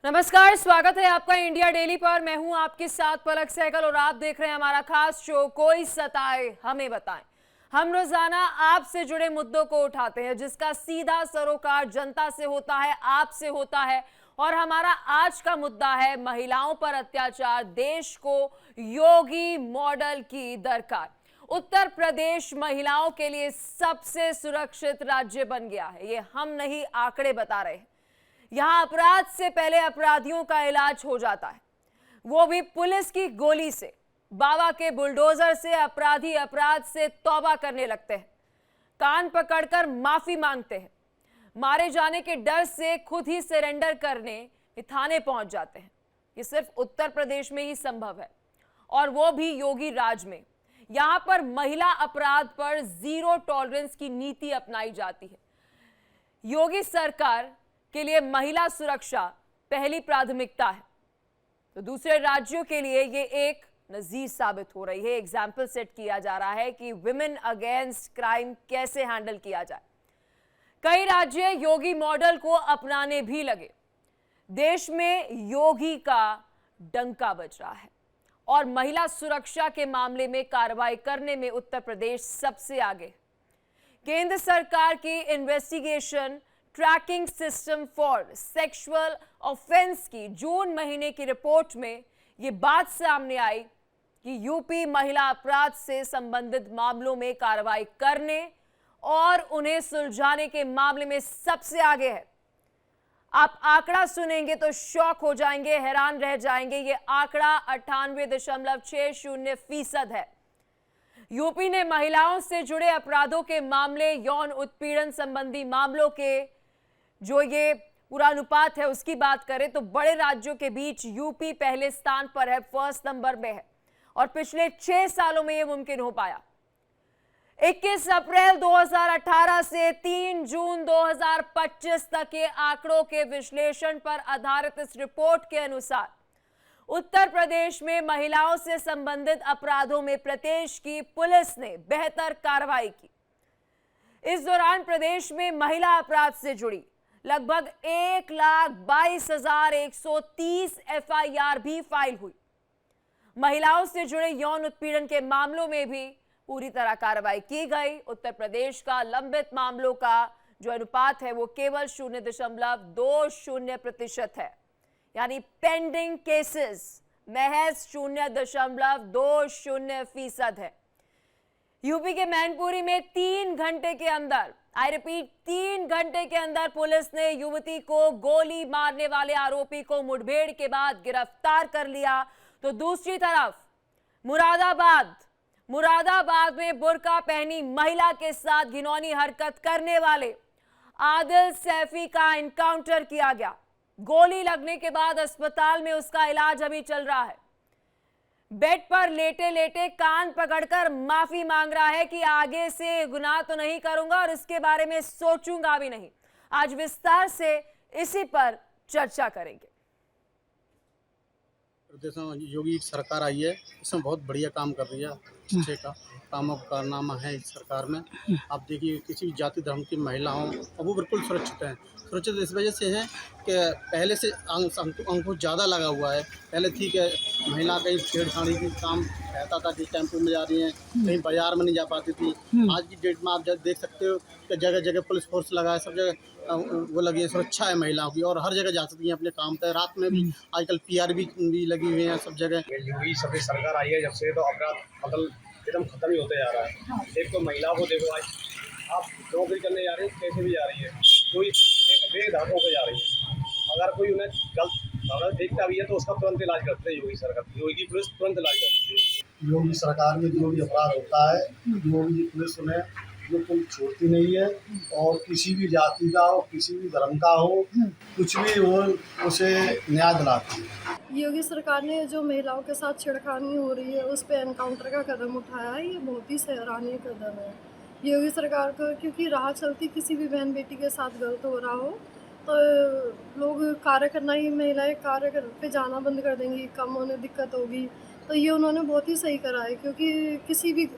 नमस्कार, स्वागत है आपका इंडिया डेली पर। मैं हूं आपके साथ पलक सहगल और आप देख रहे हैं हमारा खास शो कोई सताए हमें बताएं। हम रोजाना आपसे जुड़े मुद्दों को उठाते हैं जिसका सीधा सरोकार जनता से होता है, आपसे होता है। और हमारा आज का मुद्दा है महिलाओं पर अत्याचार, देश को योगी मॉडल की दरकार। उत्तर प्रदेश महिलाओं के लिए सबसे सुरक्षित राज्य बन गया है, ये हम नहीं आंकड़े बता रहे हैं। यहां अपराध से पहले अपराधियों का इलाज हो जाता है, वो भी पुलिस की गोली से। बाबा के बुलडोजर से अपराधी अपराध से तौबा करने लगते हैं, कान पकड़कर माफी मांगते हैं, मारे जाने के डर से खुद ही सरेंडर करने थाने पहुंच जाते हैं। ये सिर्फ उत्तर प्रदेश में ही संभव है, और वो भी योगी राज में। यहां पर महिला अपराध पर जीरो टॉलरेंस की नीति अपनाई जाती है। योगी सरकार के लिए महिला सुरक्षा पहली प्राथमिकता है, तो दूसरे राज्यों के लिए ये एक नजीर साबित हो रही है। एग्जाम्पल सेट किया जा रहा है कि विमेन अगेंस्ट क्राइम कैसे हैंडल किया जाए। कई राज्य योगी मॉडल को अपनाने भी लगे। देश में योगी का डंका बज रहा है और महिला सुरक्षा के मामले में कार्रवाई करने में उत्तर प्रदेश सबसे आगे। केंद्र सरकार की investigation tracking system for sexual offence की जून महीने की रिपोर्ट में यह बात सामने आई कि यूपी महिला अपराध से संबंधित मामलों में कार्रवाई करने और उन्हें सुलझाने के मामले में सबसे आगे है। आप आंकड़ा सुनेंगे तो शॉक हो जाएंगे, हैरान रह जाएंगे। यह आंकड़ा 98.60% है। यूपी ने महिलाओं से जुड़े अपराधों के मामले, यौन उत्पीड़न संबंधी मामलों के जो ये पूरा अनुपात है उसकी बात करें तो बड़े राज्यों के बीच यूपी पहले स्थान पर है, फर्स्ट नंबर में है। और पिछले 6 सालों में यह मुमकिन हो पाया। 21 अप्रैल 2018 से 3 जून 2025 तक के आंकड़ों के विश्लेषण पर आधारित इस रिपोर्ट के अनुसार उत्तर प्रदेश में महिलाओं से संबंधित अपराधों में प्रदेश की पुलिस ने बेहतर कार्रवाई की। इस दौरान प्रदेश में महिला अपराध से जुड़ी लगभग 1,22,130 एफआईआर भी फाइल हुई। महिलाओं से जुड़े यौन उत्पीड़न के मामलों में भी पूरी तरह कार्रवाई की गई। उत्तर प्रदेश का लंबित मामलों का जो अनुपात है वो केवल 0.20% है, यानी पेंडिंग केसेस महज 0.20% है। यूपी के मैनपुरी में 3 घंटे के अंदर, आई रिपीट 3 घंटे के अंदर पुलिस ने युवती को गोली मारने वाले आरोपी को मुठभेड़ के बाद गिरफ्तार कर लिया। तो दूसरी तरफ मुरादाबाद में बुर्का पहनी महिला के साथ घिनौनी हरकत करने वाले आदिल सैफी का एनकाउंटर किया गया। गोली लगने के बाद अस्पताल में उसका इलाज अभी चल रहा है। बेड पर लेटे लेटे कान पकड़कर माफी मांग रहा है कि आगे से गुनाह तो नहीं करूंगा और इसके बारे में सोचूंगा भी नहीं। आज विस्तार से इसी पर चर्चा करेंगे। प्रदेश में योगी सरकार आई है, इसमें बहुत बढ़िया काम कर रही है। अच्छे कामों का कारनामा है इस सरकार में। आप देखिए किसी भी जाति धर्म की महिलाओं और वो बिल्कुल सुरक्षित हैं। सुरक्षित इस वजह से हैं कि पहले से अंकुश ज़्यादा लगा हुआ है। पहले ठीक है, महिला कहीं छेड़छाड़ी की काम रहता था कि टेम्पो में जा रही हैं, कहीं बाजार में नहीं जा पाती थी। आज की डेट में आप जब देख सकते हो कि जगह जगह पुलिस फोर्स लगा है, सब जगह वो लगी है, सुरक्षा है महिलाओं की और हर जगह जा सकती हैं अपने काम पे। रात में भी आजकल पीआर भी लगी हुई हैं सब जगह। योगी सभी सरकार आई है जब से, तो अपराध मतलब एकदम खत्म ही होते जा रहा है। एक तो महिलाओं को देखो, आज आप नौकरी करने जा रही है, कैसे भी जा रही है, कोई बेधाक होकर जा रही है। अगर कोई उन्हें गलत देखता भी है तो उसका तुरंत इलाज करते हैं योगी सरकार, योगी पुलिस तुरंत इलाज करती है। योगी सरकार में जो भी अपराध होता है, योगी पुलिस उन्हें बिल्कुल छोड़ती नहीं है। और किसी भी जाति का हो, किसी भी धर्म का हो, कुछ भी हो, उसे न्याय दिलाती है। योगी सरकार ने जो महिलाओं के साथ छेड़खानी हो रही है उस पर एनकाउंटर का कदम उठाया है, ये बहुत ही सराहनीय कदम है योगी सरकार को। क्योंकि राह चलती किसी भी बहन बेटी के साथ गलत हो रहा हो तो लोग कार्य करना ही, महिलाएं कार्य पे जाना बंद कर देंगी, कम होने दिक्कत होगी। तो ये उन्होंने बहुत ही सही करा है, क्योंकि किसी भी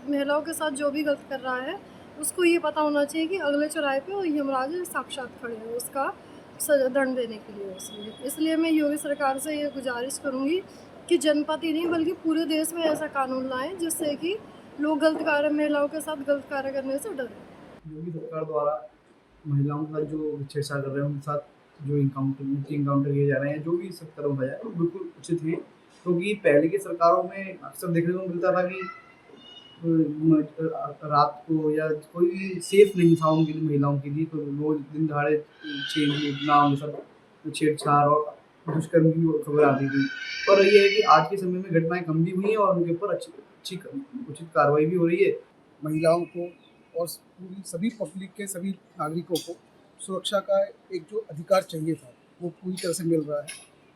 महिलाओं के साथ जो भी गलत कर रहा है उसको ये पता होना चाहिए कि अगले चौराहे पे यमराज साक्षात खड़े हैं उसका सजा दंड देने के लिए। इसलिए मैं योगी सरकार से ये गुजारिश करूँगी कि जनपद ही नहीं बल्कि पूरे देश में ऐसा कानून लाएं जिससे कि लोग गलत कार्य महिलाओं के साथ गलत कार्य करने से डरें। योगी सरकार द्वारा महिलाओं के साथ जो छेड़छाड़ कर रहे हैं उनके साथ जो इनकाउंटर किए जा रहे हैं, जो भी सब कदम उठाया है वो बिल्कुल उचित है। क्योंकि पहले की सरकारों में अक्सर देखने को मिलता था कि रात को या कोई भी सेफ नहीं था उनके लिए, महिलाओं के लिए, तो रोज दिन दहाड़े छेड़ना उनके साथ छेड़छाड़ और दुष्कर्म की खबर आती थी। पर ये है कि आज के समय में घटनाएं कम भी हुई हैं और उनके ऊपर अच्छी उचित कार्रवाई भी हो रही है। महिलाओं को और पूरी सभी पब्लिक के सभी नागरिकों को सुरक्षा का एक जो अधिकार चाहिए था वो पूरी तरह से मिल रहा है।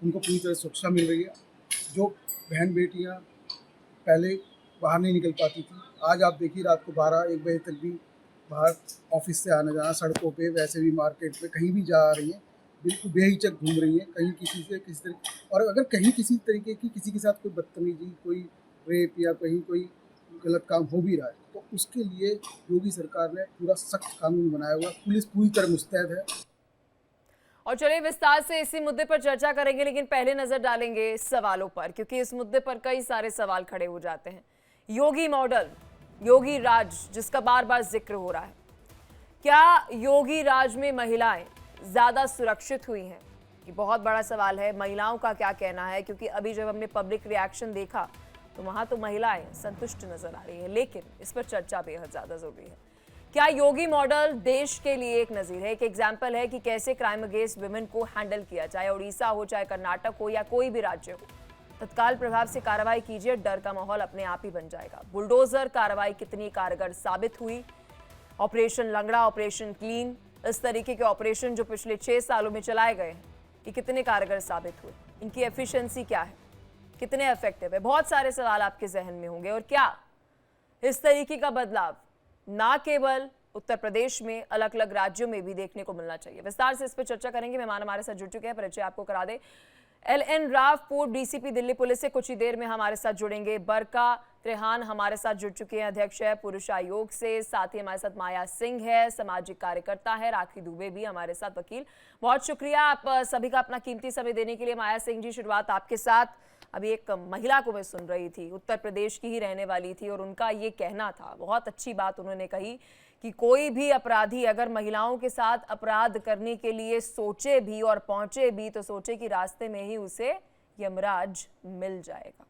उनको पूरी तरह सुरक्षा मिल रही है। जो बहन बेटियां पहले बाहर नहीं निकल पाती थी, आज आप देखिए रात को 12-1 बजे तक भी बाहर ऑफिस से आना जाना, सड़कों पे, वैसे भी मार्केट पे कहीं भी जा रही हैं, बिल्कुल बेहिचक घूम रही हैं। कहीं किसी तरह, और अगर कहीं किसी तरीके की किसी के साथ कोई बदतमीजी, कोई रेप या कहीं कोई गलत काम हो भी रहा है तो उसके लिए योगी सरकार ने पूरा सख्त कानून बनाया हुआ। पुलिस पूरी तरह मुस्तैद है। और चलिए विस्तार से इसी मुद्दे पर चर्चा करेंगे, लेकिन पहले नजर डालेंगे सवालों पर, क्योंकि इस मुद्दे पर कई सारे सवाल खड़े हो जाते हैं। योगी मॉडल, योगी राज, जिसका बार बार जिक्र हो रहा है, क्या योगी राज में महिलाएं ज्यादा सुरक्षित हुई हैं? ये बहुत बड़ा सवाल है। महिलाओं का क्या कहना है? क्योंकि अभी जब हमने पब्लिक रिएक्शन देखा तो वहां तो महिलाएं संतुष्ट नजर आ रही है, लेकिन इस पर चर्चा बेहद ज्यादा जरूरी है। क्या योगी मॉडल देश के लिए एक नजीर है, एक एग्जाम्पल है कि कैसे क्राइम अगेंस्ट वुमेन को हैंडल किया जाए? उड़ीसा हो, चाहे कर्नाटक हो या कोई भी राज्य हो, तत्काल प्रभाव से कार्रवाई कीजिए, डर का माहौल अपने आप ही बन जाएगा। बुलडोजर कार्रवाई कितनी कारगर साबित हुई? ऑपरेशन लंगड़ा, ऑपरेशन क्लीन, इस तरीके के ऑपरेशन जो पिछले 6 सालों में चलाए गए हैं, ये कितने कारगर साबित हुए? इनकी एफिशिएंसी क्या है, कितने इफेक्टिव है? बहुत सारे सवाल आपके जहन में होंगे। और क्या इस तरीके का बदलाव ना केवल उत्तर प्रदेश में, अलग अलग राज्यों में भी देखने को मिलना चाहिए? विस्तार से इस पर चर्चा करेंगे। मेहमान हमारे साथ जुड़ चुके हैं, परिचय आपको करा दे। LN राव, पूर्व DCP दिल्ली पुलिस से कुछ ही देर में हमारे साथ जुड़ेंगे। बरका त्रेहान हमारे साथ जुड़ चुके हैं, अध्यक्ष है पुरुष आयोग से। साथ ही हमारे साथ माया सिंह है, सामाजिक कार्यकर्ता है। राखी दुबे भी हमारे साथ, वकील। बहुत शुक्रिया आप सभी का अपना कीमती समय देने के लिए। माया सिंह जी, शुरुआत आपके साथ। अभी एक महिला को मैं सुन रही थी, उत्तर प्रदेश की ही रहने वाली थी, और उनका ये कहना था, बहुत अच्छी बात उन्होंने कही, कि कोई भी अपराधी अगर महिलाओं के साथ अपराध करने के लिए सोचे भी और पहुंचे भी तो सोचे कि रास्ते में ही उसे यमराज मिल जाएगा।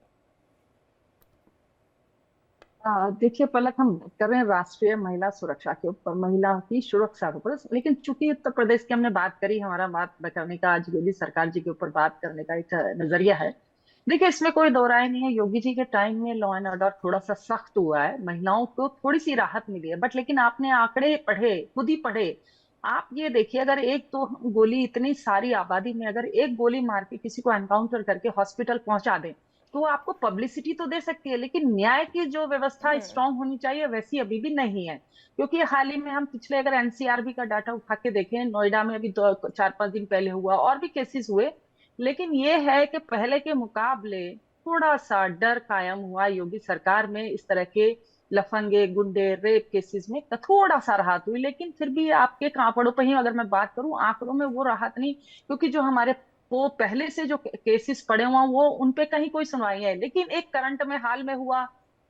देखिए पलक, हम कर रहे हैं राष्ट्रीय महिला सुरक्षा के ऊपर, महिला की सुरक्षा के ऊपर, लेकिन चूंकि उत्तर प्रदेश की हमने बात करी, हमारा बात करने का आज योगी सरकार जी के ऊपर बात करने का एक नजरिया है। देखिए इसमें कोई दो राय नहीं है, योगी जी के टाइम में लॉ एंड ऑर्डर थोड़ा सा सख्त हुआ है, महिलाओं को थोड़ी सी राहत मिली है। बट लेकिन आपने आंकड़े पढ़े, खुद ही पढ़े, आप ये देखिए, अगर एक तो गोली, इतनी सारी आबादी में अगर एक गोली मार के किसी को एनकाउंटर करके हॉस्पिटल पहुंचा दें तो आपको पब्लिसिटी तो दे सकती है, लेकिन न्याय की जो व्यवस्था स्ट्रांग होनी चाहिए वैसी अभी भी नहीं है। क्योंकि हाल ही में हम पिछले अगर NCRB का डाटा उठा के देखें, नोएडा में अभी 4-5 दिन पहले हुआ, और भी केसेस हुए, लेकिन ये है कि पहले के मुकाबले थोड़ा सा डर कायम हुआ योगी सरकार में। इस तरह के लफंगे, गुंडे, रेप केसेस में थोड़ा सा राहत हुई, लेकिन फिर भी आपके आंकड़ों पर ही अगर मैं बात करूं, आंकड़ों में वो राहत नहीं, क्योंकि जो हमारे वो पहले से जो केसेस पड़े हुए वो उन पे कहीं कोई सुनवाई है। लेकिन एक करंट में हाल में हुआ,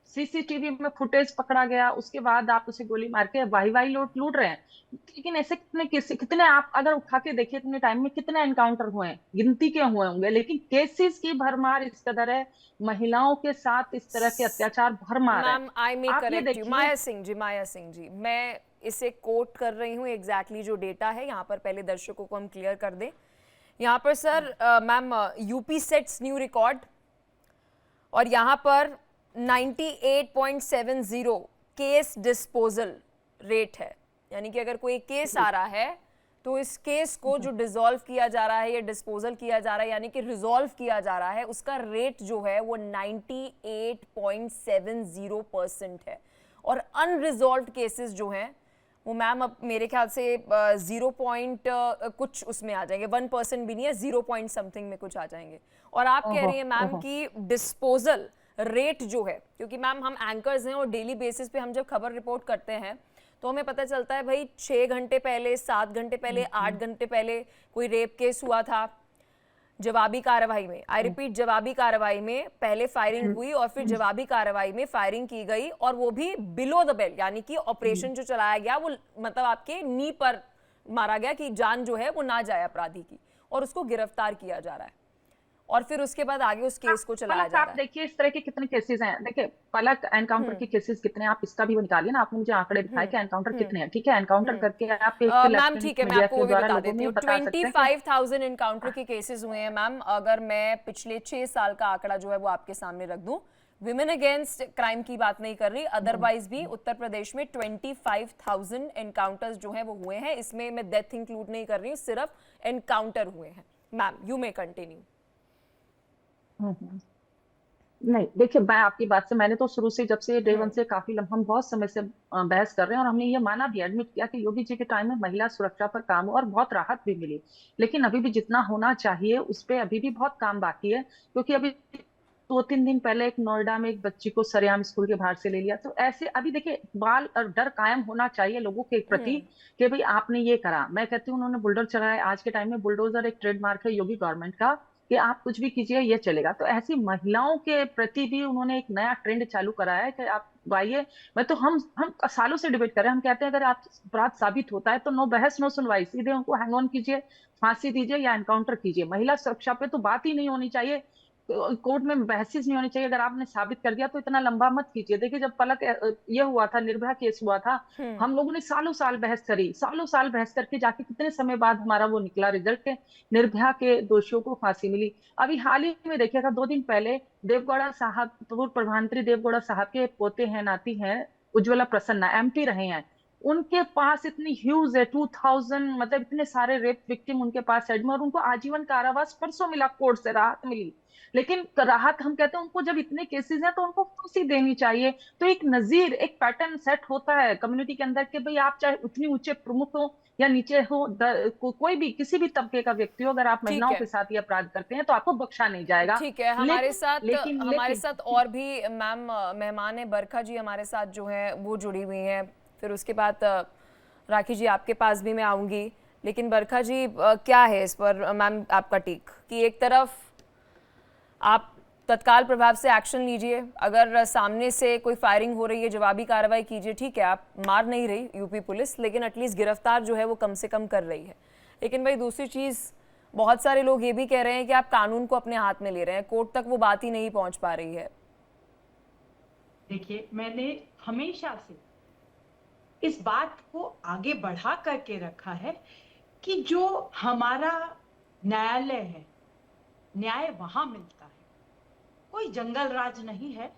CCTV में फुटेज पकड़ा गया, उसके बाद आप उसे गोली मार के वाही लूट रहे हैं। लेकिन ऐसे कितने आप अगर उठा के देखिए, इतने टाइम में कितने एनकाउंटर हुए हैं, गिनती के हुए होंगे, लेकिन केसेस की भरमार इस कदर है, महिलाओं के साथ इस तरह के अत्याचार भरमार है। Ma'am, I may correct you, Maya Singh ji, मैं इसे कोट कर रही हूँ एग्जैक्टली जो डेटा है यहाँ पर, पहले दर्शकों को हम क्लियर कर दें। यहाँ पर sir ma'am UP sets new record, और यहाँ पर 98.70 केस डिस्पोजल रेट है। यानी कि अगर कोई केस आ रहा है तो इस केस को जो डिसॉल्व किया जा रहा है या डिस्पोजल किया जा रहा है, यानी कि रिजॉल्व किया जा रहा है, उसका रेट जो है वो 98.70% है। और अनरिजॉल्व केसेस जो हैं वो मैम अब मेरे ख्याल से 0 पॉइंट कुछ उसमें आ जाएंगे, 1% भी नहीं है, 0 पॉइंट समथिंग में कुछ आ जाएंगे। और आप कह रही हैं मैम कि डिस्पोजल रेट जो है, क्योंकि मैम हम एंकर्स हैं और डेली बेसिस पे हम जब खबर रिपोर्ट करते हैं तो हमें पता चलता है भाई 6 घंटे पहले, 7 घंटे पहले, 8 घंटे पहले कोई रेप केस हुआ था। जवाबी कार्रवाई में, आई रिपीट, जवाबी कार्रवाई में पहले फायरिंग हुई और फिर जवाबी कार्रवाई में फायरिंग की गई, और वो भी बिलो द बेल्ट, यानी कि ऑपरेशन जो चलाया गया वो मतलब आपके नी पर मारा गया कि जान जो है वो ना जाए अपराधी की, और उसको गिरफ्तार किया जा रहा है और फिर उसके बाद आगे उस केस को चलाया जा रहा है। आप देखिए इस तरह के कितने केसेस हैं। देखिए पलक एनकाउंटर के केसेस कितने हैं, आप इसका भी वो निकालिए ना, आपने मुझे आंकड़े दिखाए कि एनकाउंटर कितने हैं। ठीक है, एनकाउंटर करके आप मैम ठीक है, मैं आपको वो भी बता देती हूँ। 25,000 एनकाउंटर के केसेस हुए हैं मैम। अगर मैं पिछले 6 साल का आंकड़ा जो है वो आपके सामने रख दूं, विमेन अगेंस्ट क्राइम की बात नहीं कर रही, अदरवाइज भी उत्तर प्रदेश में 25,000 एनकाउंटर्स जो है वो हुए हैं। इसमें मैं डेथ इंक्लूड नहीं कर रही हूँ, सिर्फ एनकाउंटर हुए हैं। Ma'am you may continue. नहीं, देखिए मैं आपकी बात से, मैंने तो शुरू से, जब से डे वन से काफी हम बहुत समय से बहस कर रहे हैं और हमने ये माना भी, एडमिट किया कि योगी जी के टाइम में महिला सुरक्षा पर काम हुआ और बहुत राहत भी मिली, लेकिन अभी भी जितना होना चाहिए उस पे अभी भी बहुत काम बाकी है। क्योंकि अभी 2-3 दिन पहले एक नोएडा में एक बच्ची को सरेआम स्कूल के बाहर से ले लिया। तो ऐसे अभी देखिए बाल और डर कायम होना चाहिए लोगों के प्रति कि भाई आपने ये करा। मैं कहती हूँ उन्होंने बुलडोजर चलाया, आज के टाइम में बुलडोजर एक ट्रेडमार्क है योगी गवर्नमेंट का कि आप कुछ भी कीजिए ये चलेगा। तो ऐसी महिलाओं के प्रति भी उन्होंने एक नया ट्रेंड चालू करा है कि आप आइए। मैं तो हम सालों से डिबेट कर रहे हैं, हम कहते हैं अगर आप अपराध साबित होता है तो नो बहस नो सुनवाई, सीधे उनको हैंग ऑन कीजिए, फांसी दीजिए या एनकाउंटर कीजिए। महिला सुरक्षा पे तो बात ही नहीं होनी चाहिए, कोर्ट में बहसिस नहीं होनी चाहिए। अगर आपने साबित कर दिया तो इतना लंबा मत कीजिए। देखिए जब पलक ये हुआ था, निर्भया केस हुआ था, हम लोगों ने सालों साल बहस करी, सालों साल बहस करके जाके कितने समय बाद हमारा वो निकला रिजल्ट के निर्भया के दोषियों को फांसी मिली। अभी हाल ही में देखिएगा 2 दिन पहले देवगौड़ा साहब, पूर्व प्रधानमंत्री देवगौड़ा साहब के पोते हैं, नाती हैं, उज्ज्वला प्रसन्ना, एमपी रहे हैं, उनके पास इतनी ह्यूज है 2000, मतलब इतने सारे रेप विक्टिम उनके पास साइड में, और उनको आजीवन कारावास परसों मिला, कोर्ट से राहत मिली। लेकिन राहत हम कहते हैं उनको, जब इतने केसेस हैं तो उनको फांसी देनी चाहिए। तो एक नजीर, एक पैटर्न सेट होता है कम्युनिटी के अंदर कि भाई आप चाहे उतनी ऊंचे प्रमुख हो या नीचे हो, कोई भी किसी भी तबके का व्यक्ति हो, अगर आप महिलाओं के साथ ये अपराध करते हैं तो आपको बख्शा नहीं जाएगा। ठीक है, हमारे साथ और भी मैम मेहमान है, बरखा जी हमारे साथ जो है वो जुड़ी हुई हैं। फिर उसके बाद राखी जी आपके पास भी मैं आऊंगी, लेकिन बरखा जी क्या है इस पर मैम आपका टेक, कि एक तरफ आप तत्काल प्रभाव से एक्शन लीजिए, अगर सामने से कोई फायरिंग हो रही है जवाबी कार्रवाई कीजिए, ठीक है आप मार नहीं रही यूपी पुलिस, लेकिन एटलीस्ट गिरफ्तार जो है वो कम से कम कर रही है। लेकिन भाई दूसरी चीज़, बहुत सारे लोग ये भी कह रहे हैं कि आप कानून को अपने हाथ में ले रहे हैं, कोर्ट तक वो बात ही नहीं पहुंच पा रही है। देखिए मैंने हमेशा से इस बात को आगे बढ़ा करके रखा है कि जो हमारा न्यायालय है, न्याय वहां मिलता है, कोई जंगल राज नहीं है।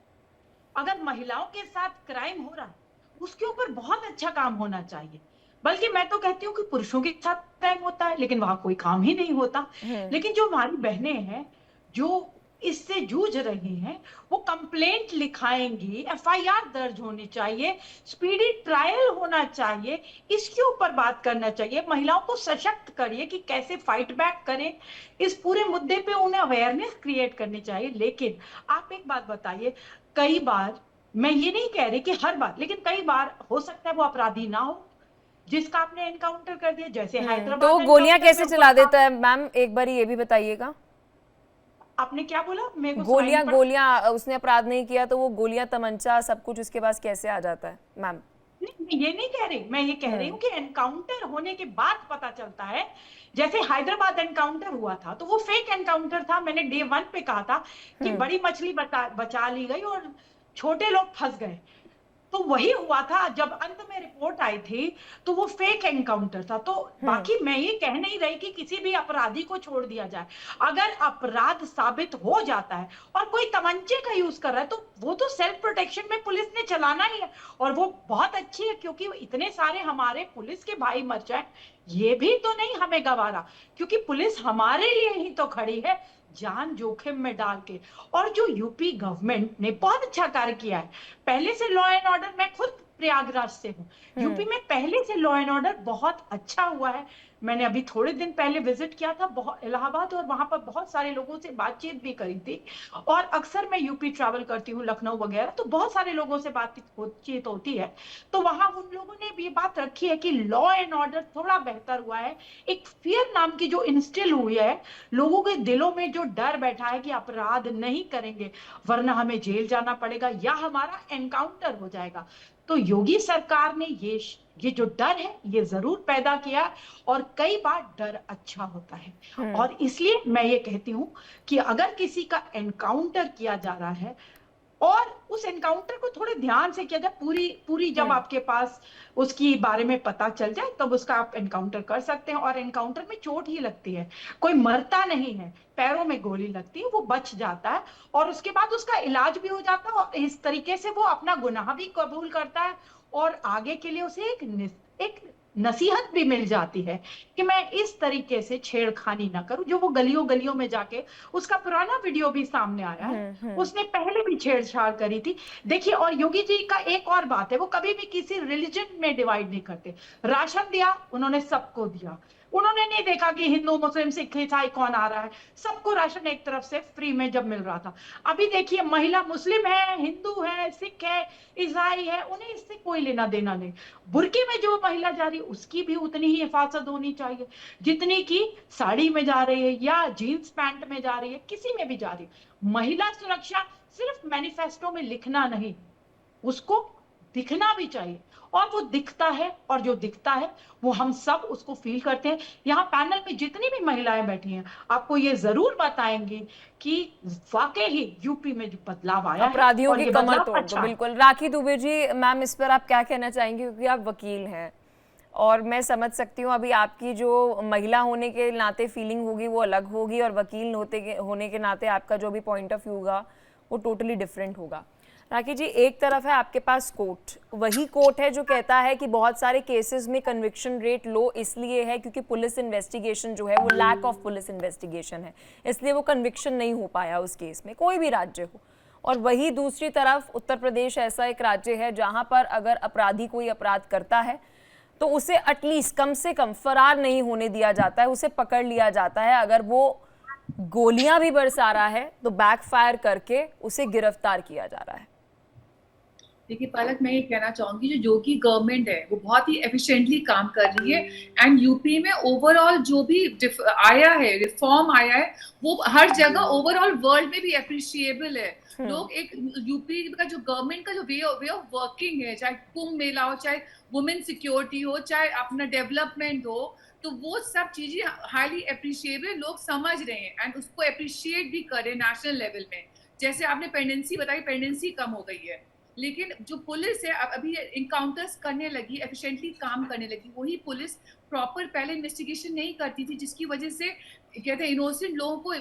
अगर महिलाओं के साथ क्राइम हो रहा है उसके ऊपर बहुत अच्छा काम होना चाहिए, बल्कि मैं तो कहती हूँ कि पुरुषों के साथ क्राइम होता है लेकिन वहां कोई काम ही नहीं होता। लेकिन जो हमारी बहनें हैं जो इससे जूझ रही हैं, वो कंप्लेंट लिखाएंगी, एफआईआर दर्ज होनी चाहिए, स्पीडी ट्रायल होना चाहिए, इसके ऊपर बात करना चाहिए। महिलाओं को सशक्त करिए कि कैसे फाइट बैक करें, इस पूरे मुद्दे पे उन्हें अवेयरनेस क्रिएट करनी चाहिए। लेकिन आप एक बात बताइए, कई बार, मैं ये नहीं कह रही कि हर बार, लेकिन कई बार हो सकता है वो अपराधी ना हो जिसका आपने एनकाउंटर कर दिया, जैसे हैदराबाद। तो गोलियां कैसे चला देता है मैम, एक बार ये भी बताइएगा। आपने क्या बोला? मेरे को गोलियां उसने अपराध नहीं किया तो वो गोलियां, तमंचा, सब कुछ उसके पास कैसे आ जाता है मैम? नहीं, ये नहीं कह रही, मैं ये कह रही हूँ कि एनकाउंटर होने के बाद पता चलता है। जैसे हैदराबाद एनकाउंटर हुआ था तो वो फेक एनकाउंटर था। मैंने डे 1 पे कहा था कि बड़ी मछली बचा ली गई और छोटे लोग फंस गए, तो वही हुआ था। जब अंत में रिपोर्ट आई थी तो वो फेक एनकाउंटर था। तो बाकी मैं ये कह नहीं रही कि किसी भी अपराधी को छोड़ दिया जाए। अगर अपराध साबित हो जाता है और कोई तमंचे का यूज कर रहा है तो वो तो सेल्फ प्रोटेक्शन में पुलिस ने चलाना ही है, और वो बहुत अच्छी है, क्योंकि इतने सारे हमारे पुलिस के भाई मर जाए ये भी तो नहीं हमें गवारा, क्योंकि पुलिस हमारे लिए ही तो खड़ी है, जान जोखिम में डाल के। और जो यूपी गवर्नमेंट ने बहुत अच्छा कार्य किया है, पहले से लॉ एंड ऑर्डर, मैं खुद प्रयागराज से हूँ, यूपी में पहले से लॉ एंड ऑर्डर बहुत अच्छा हुआ है। मैंने अभी थोड़े दिन पहले विजिट किया था बहुत इलाहाबाद, और वहां पर बहुत सारे लोगों से बातचीत भी करी थी। और अक्सर मैं यूपी ट्रैवल करती हूँ, लखनऊ वगैरह, तो बहुत सारे लोगों से बातचीत होती है। तो वहां उन लोगों ने भी बात रखी है कि लॉ एंड ऑर्डर थोड़ा बेहतर हुआ है। एक फियर नाम की जो इंस्टिल हुई है, लोगों के दिलों में जो डर बैठा है कि अपराध नहीं करेंगे वरना हमें जेल जाना पड़ेगा या हमारा एनकाउंटर हो जाएगा। तो योगी सरकार ने ये जो डर है ये जरूर पैदा किया, और कई बार डर अच्छा होता है। और इसलिए मैं ये कहती हूं कि अगर किसी का एनकाउंटर किया जा रहा है और उस एनकाउंटर को थोड़े ध्यान से किया जाए, पूरी जब आपके पास उसकी बारे में पता चल जाए तब उसका आप एनकाउंटर कर सकते हैं। और एनकाउंटर में चोट ही लगती है, कोई मरता नहीं है, पैरों में गोली लगती है, वो बच जाता है और उसके बाद उसका इलाज भी हो जाता है, और इस तरीके से वो अपना गुनाह भी कबूल करता है और आगे के लिए उसे एक नसीहत भी मिल जाती है कि मैं इस तरीके से छेड़खानी ना करूं। जो वो गलियों गलियों में जाके, उसका पुराना वीडियो भी सामने आया है, उसने पहले भी छेड़छाड़ करी थी। देखिए, और योगी जी का एक और बात है, वो कभी भी किसी रिलीजन में डिवाइड नहीं करते। राशन दिया, उन्होंने सबको दिया, उन्होंने नहीं देखा कि हिंदू मुस्लिम सिख ईसाई कौन आ रहा है, सबको राशन एक तरफ से फ्री में जब मिल रहा था। अभी देखिए, महिला मुस्लिम है, हिंदू है, सिख है, ईसाई है, उन्हें इससे कोई लेना देना नहीं। बुर्के में जो महिला जा रही है उसकी भी उतनी ही हिफाजत होनी चाहिए जितनी की साड़ी में जा रही है या जीन्स पैंट में जा रही है, किसी में भी जा रही है। महिला सुरक्षा सिर्फ मैनिफेस्टो में लिखना नहीं, उसको दिखना भी चाहिए, और वो दिखता है, और जो दिखता है वो हम सब उसको फील करते हैं। यहाँ पैनल में जितनी भी महिलाएं बैठी हैं आपको ये जरूर बताएंगी कि वाकई ही यूपी में जो बदलाव आया अपराधियों है की और ये कमर बदलाव तोड़ दो। अच्छा है। बिल्कुल। राखी दुबे जी, मैम, इस पर आप क्या कहना चाहेंगे, क्योंकि आप वकील हैं और मैं समझ सकती हूँ अभी आपकी जो महिला होने के नाते फीलिंग होगी वो अलग होगी, और वकील होने के नाते आपका जो भी पॉइंट ऑफ व्यू होगा वो टोटली डिफरेंट होगा। राखी जी, एक तरफ है आपके पास कोर्ट, वही कोर्ट है जो कहता है कि बहुत सारे केसेस में कन्विक्शन रेट लो इसलिए है क्योंकि पुलिस इन्वेस्टिगेशन जो है वो लैक ऑफ पुलिस इन्वेस्टिगेशन है, इसलिए वो कन्विक्शन नहीं हो पाया उस केस में, कोई भी राज्य हो। और वही दूसरी तरफ उत्तर प्रदेश ऐसा एक राज्य है जहां पर अगर अपराधी कोई अपराध करता है तो उसे एटलीस्ट कम से कम फरार नहीं होने दिया जाता है, उसे पकड़ लिया जाता है। अगर वो गोलियां भी बरसा रहा है तो बैकफायर करके उसे गिरफ्तार किया जा रहा है। देखिए पलक, मैं ये कहना चाहूंगी जो योगी गवर्नमेंट है वो बहुत ही एफिशिएंटली काम कर रही है, एंड यूपी में ओवरऑल जो भी आया है, रिफॉर्म आया है, वो हर जगह ओवरऑल वर्ल्ड में भी अप्रिशिएबल है। लोग एक यूपी का जो गवर्नमेंट का जो वे ऑफ वर्किंग है, चाहे कुंभ मेला हो, चाहे वुमेन सिक्योरिटी हो, चाहे अपना डेवलपमेंट हो, तो वो सब चीजें हाईली अप्रिशिएबल लोग समझ रहे हैं एंड उसको अप्रिशिएट भी कर रहे हैं नेशनल लेवल में। जैसे आपने पेंडेंसी बताई, पेंडेंसी कम हो गई है, लेकिन जो पुलिस है अब अभी इनकाउंटर्स करने लगी, एफिशिएंटली काम करने लगी। वही पुलिस प्रॉपर पहले इन्वेस्टिगेशन नहीं करती थी, जिसकी वजह से कहते हैं इनोसेंट लोगों को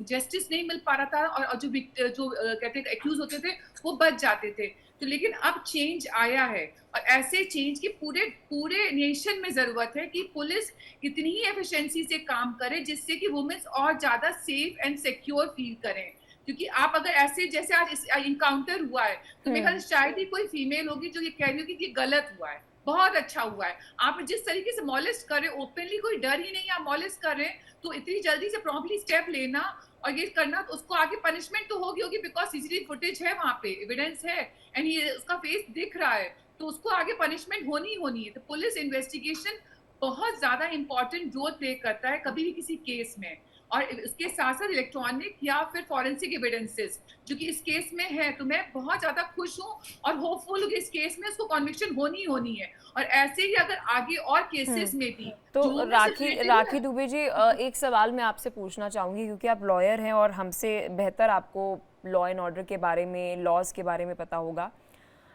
जस्टिस नहीं मिल पा रहा था, और जो कहते हैं एक्यूज होते थे वो बच जाते थे। तो लेकिन अब चेंज आया है, और ऐसे चेंज की पूरे नेशन में जरूरत है कि पुलिस इतनी ही एफिशिएंसी से काम करे जिससे कि वुमेन्स और ज्यादा सेफ एंड सिक्योर फील करें। क्योंकि आप अगर ऐसे जैसे आज इनकाउंटर हुआ है तो मेरे ख्याल शायद ही कोई फीमेल होगी जो ये कह रही होगी कि ये गलत हुआ है, बहुत अच्छा हुआ है। आप जिस तरीके से मॉलेस्ट कर रहे हो, ओपनली, कोई डर ही नहीं, आप मॉलेस्ट कर रहे हैं, तो इतनी जल्दी से प्रॉम्प्टली स्टेप लेना और ये करना, तो उसको आगे पनिशमेंट तो होगी बिकॉज सीसीटीवी फुटेज है, वहां पे एविडेंस है एंड ये उसका फेस दिख रहा है, तो उसको आगे पनिशमेंट होनी है। तो पुलिस इन्वेस्टिगेशन बहुत ज्यादा इंपॉर्टेंट रोल प्ले करता है कभी भी किसी केस में, और इसके साथ साथ इलेक्ट्रॉनिक या फिर फॉरेंसिक एविडेंसेस जो कि इस केस में है। तो मैं बहुत ज्यादा खुश हूँ और होपफुल हूँ कि इस केस में उसको कन्विक्शन होनी है, और ऐसे ही अगर आगे और केसेस में भी। तो राखी दुबे जी, एक सवाल मैं आपसे पूछना चाहूंगी, क्योंकि आप लॉयर हैं और हमसे बेहतर आपको लॉ एंड ऑर्डर के बारे में, लॉज के बारे में पता होगा।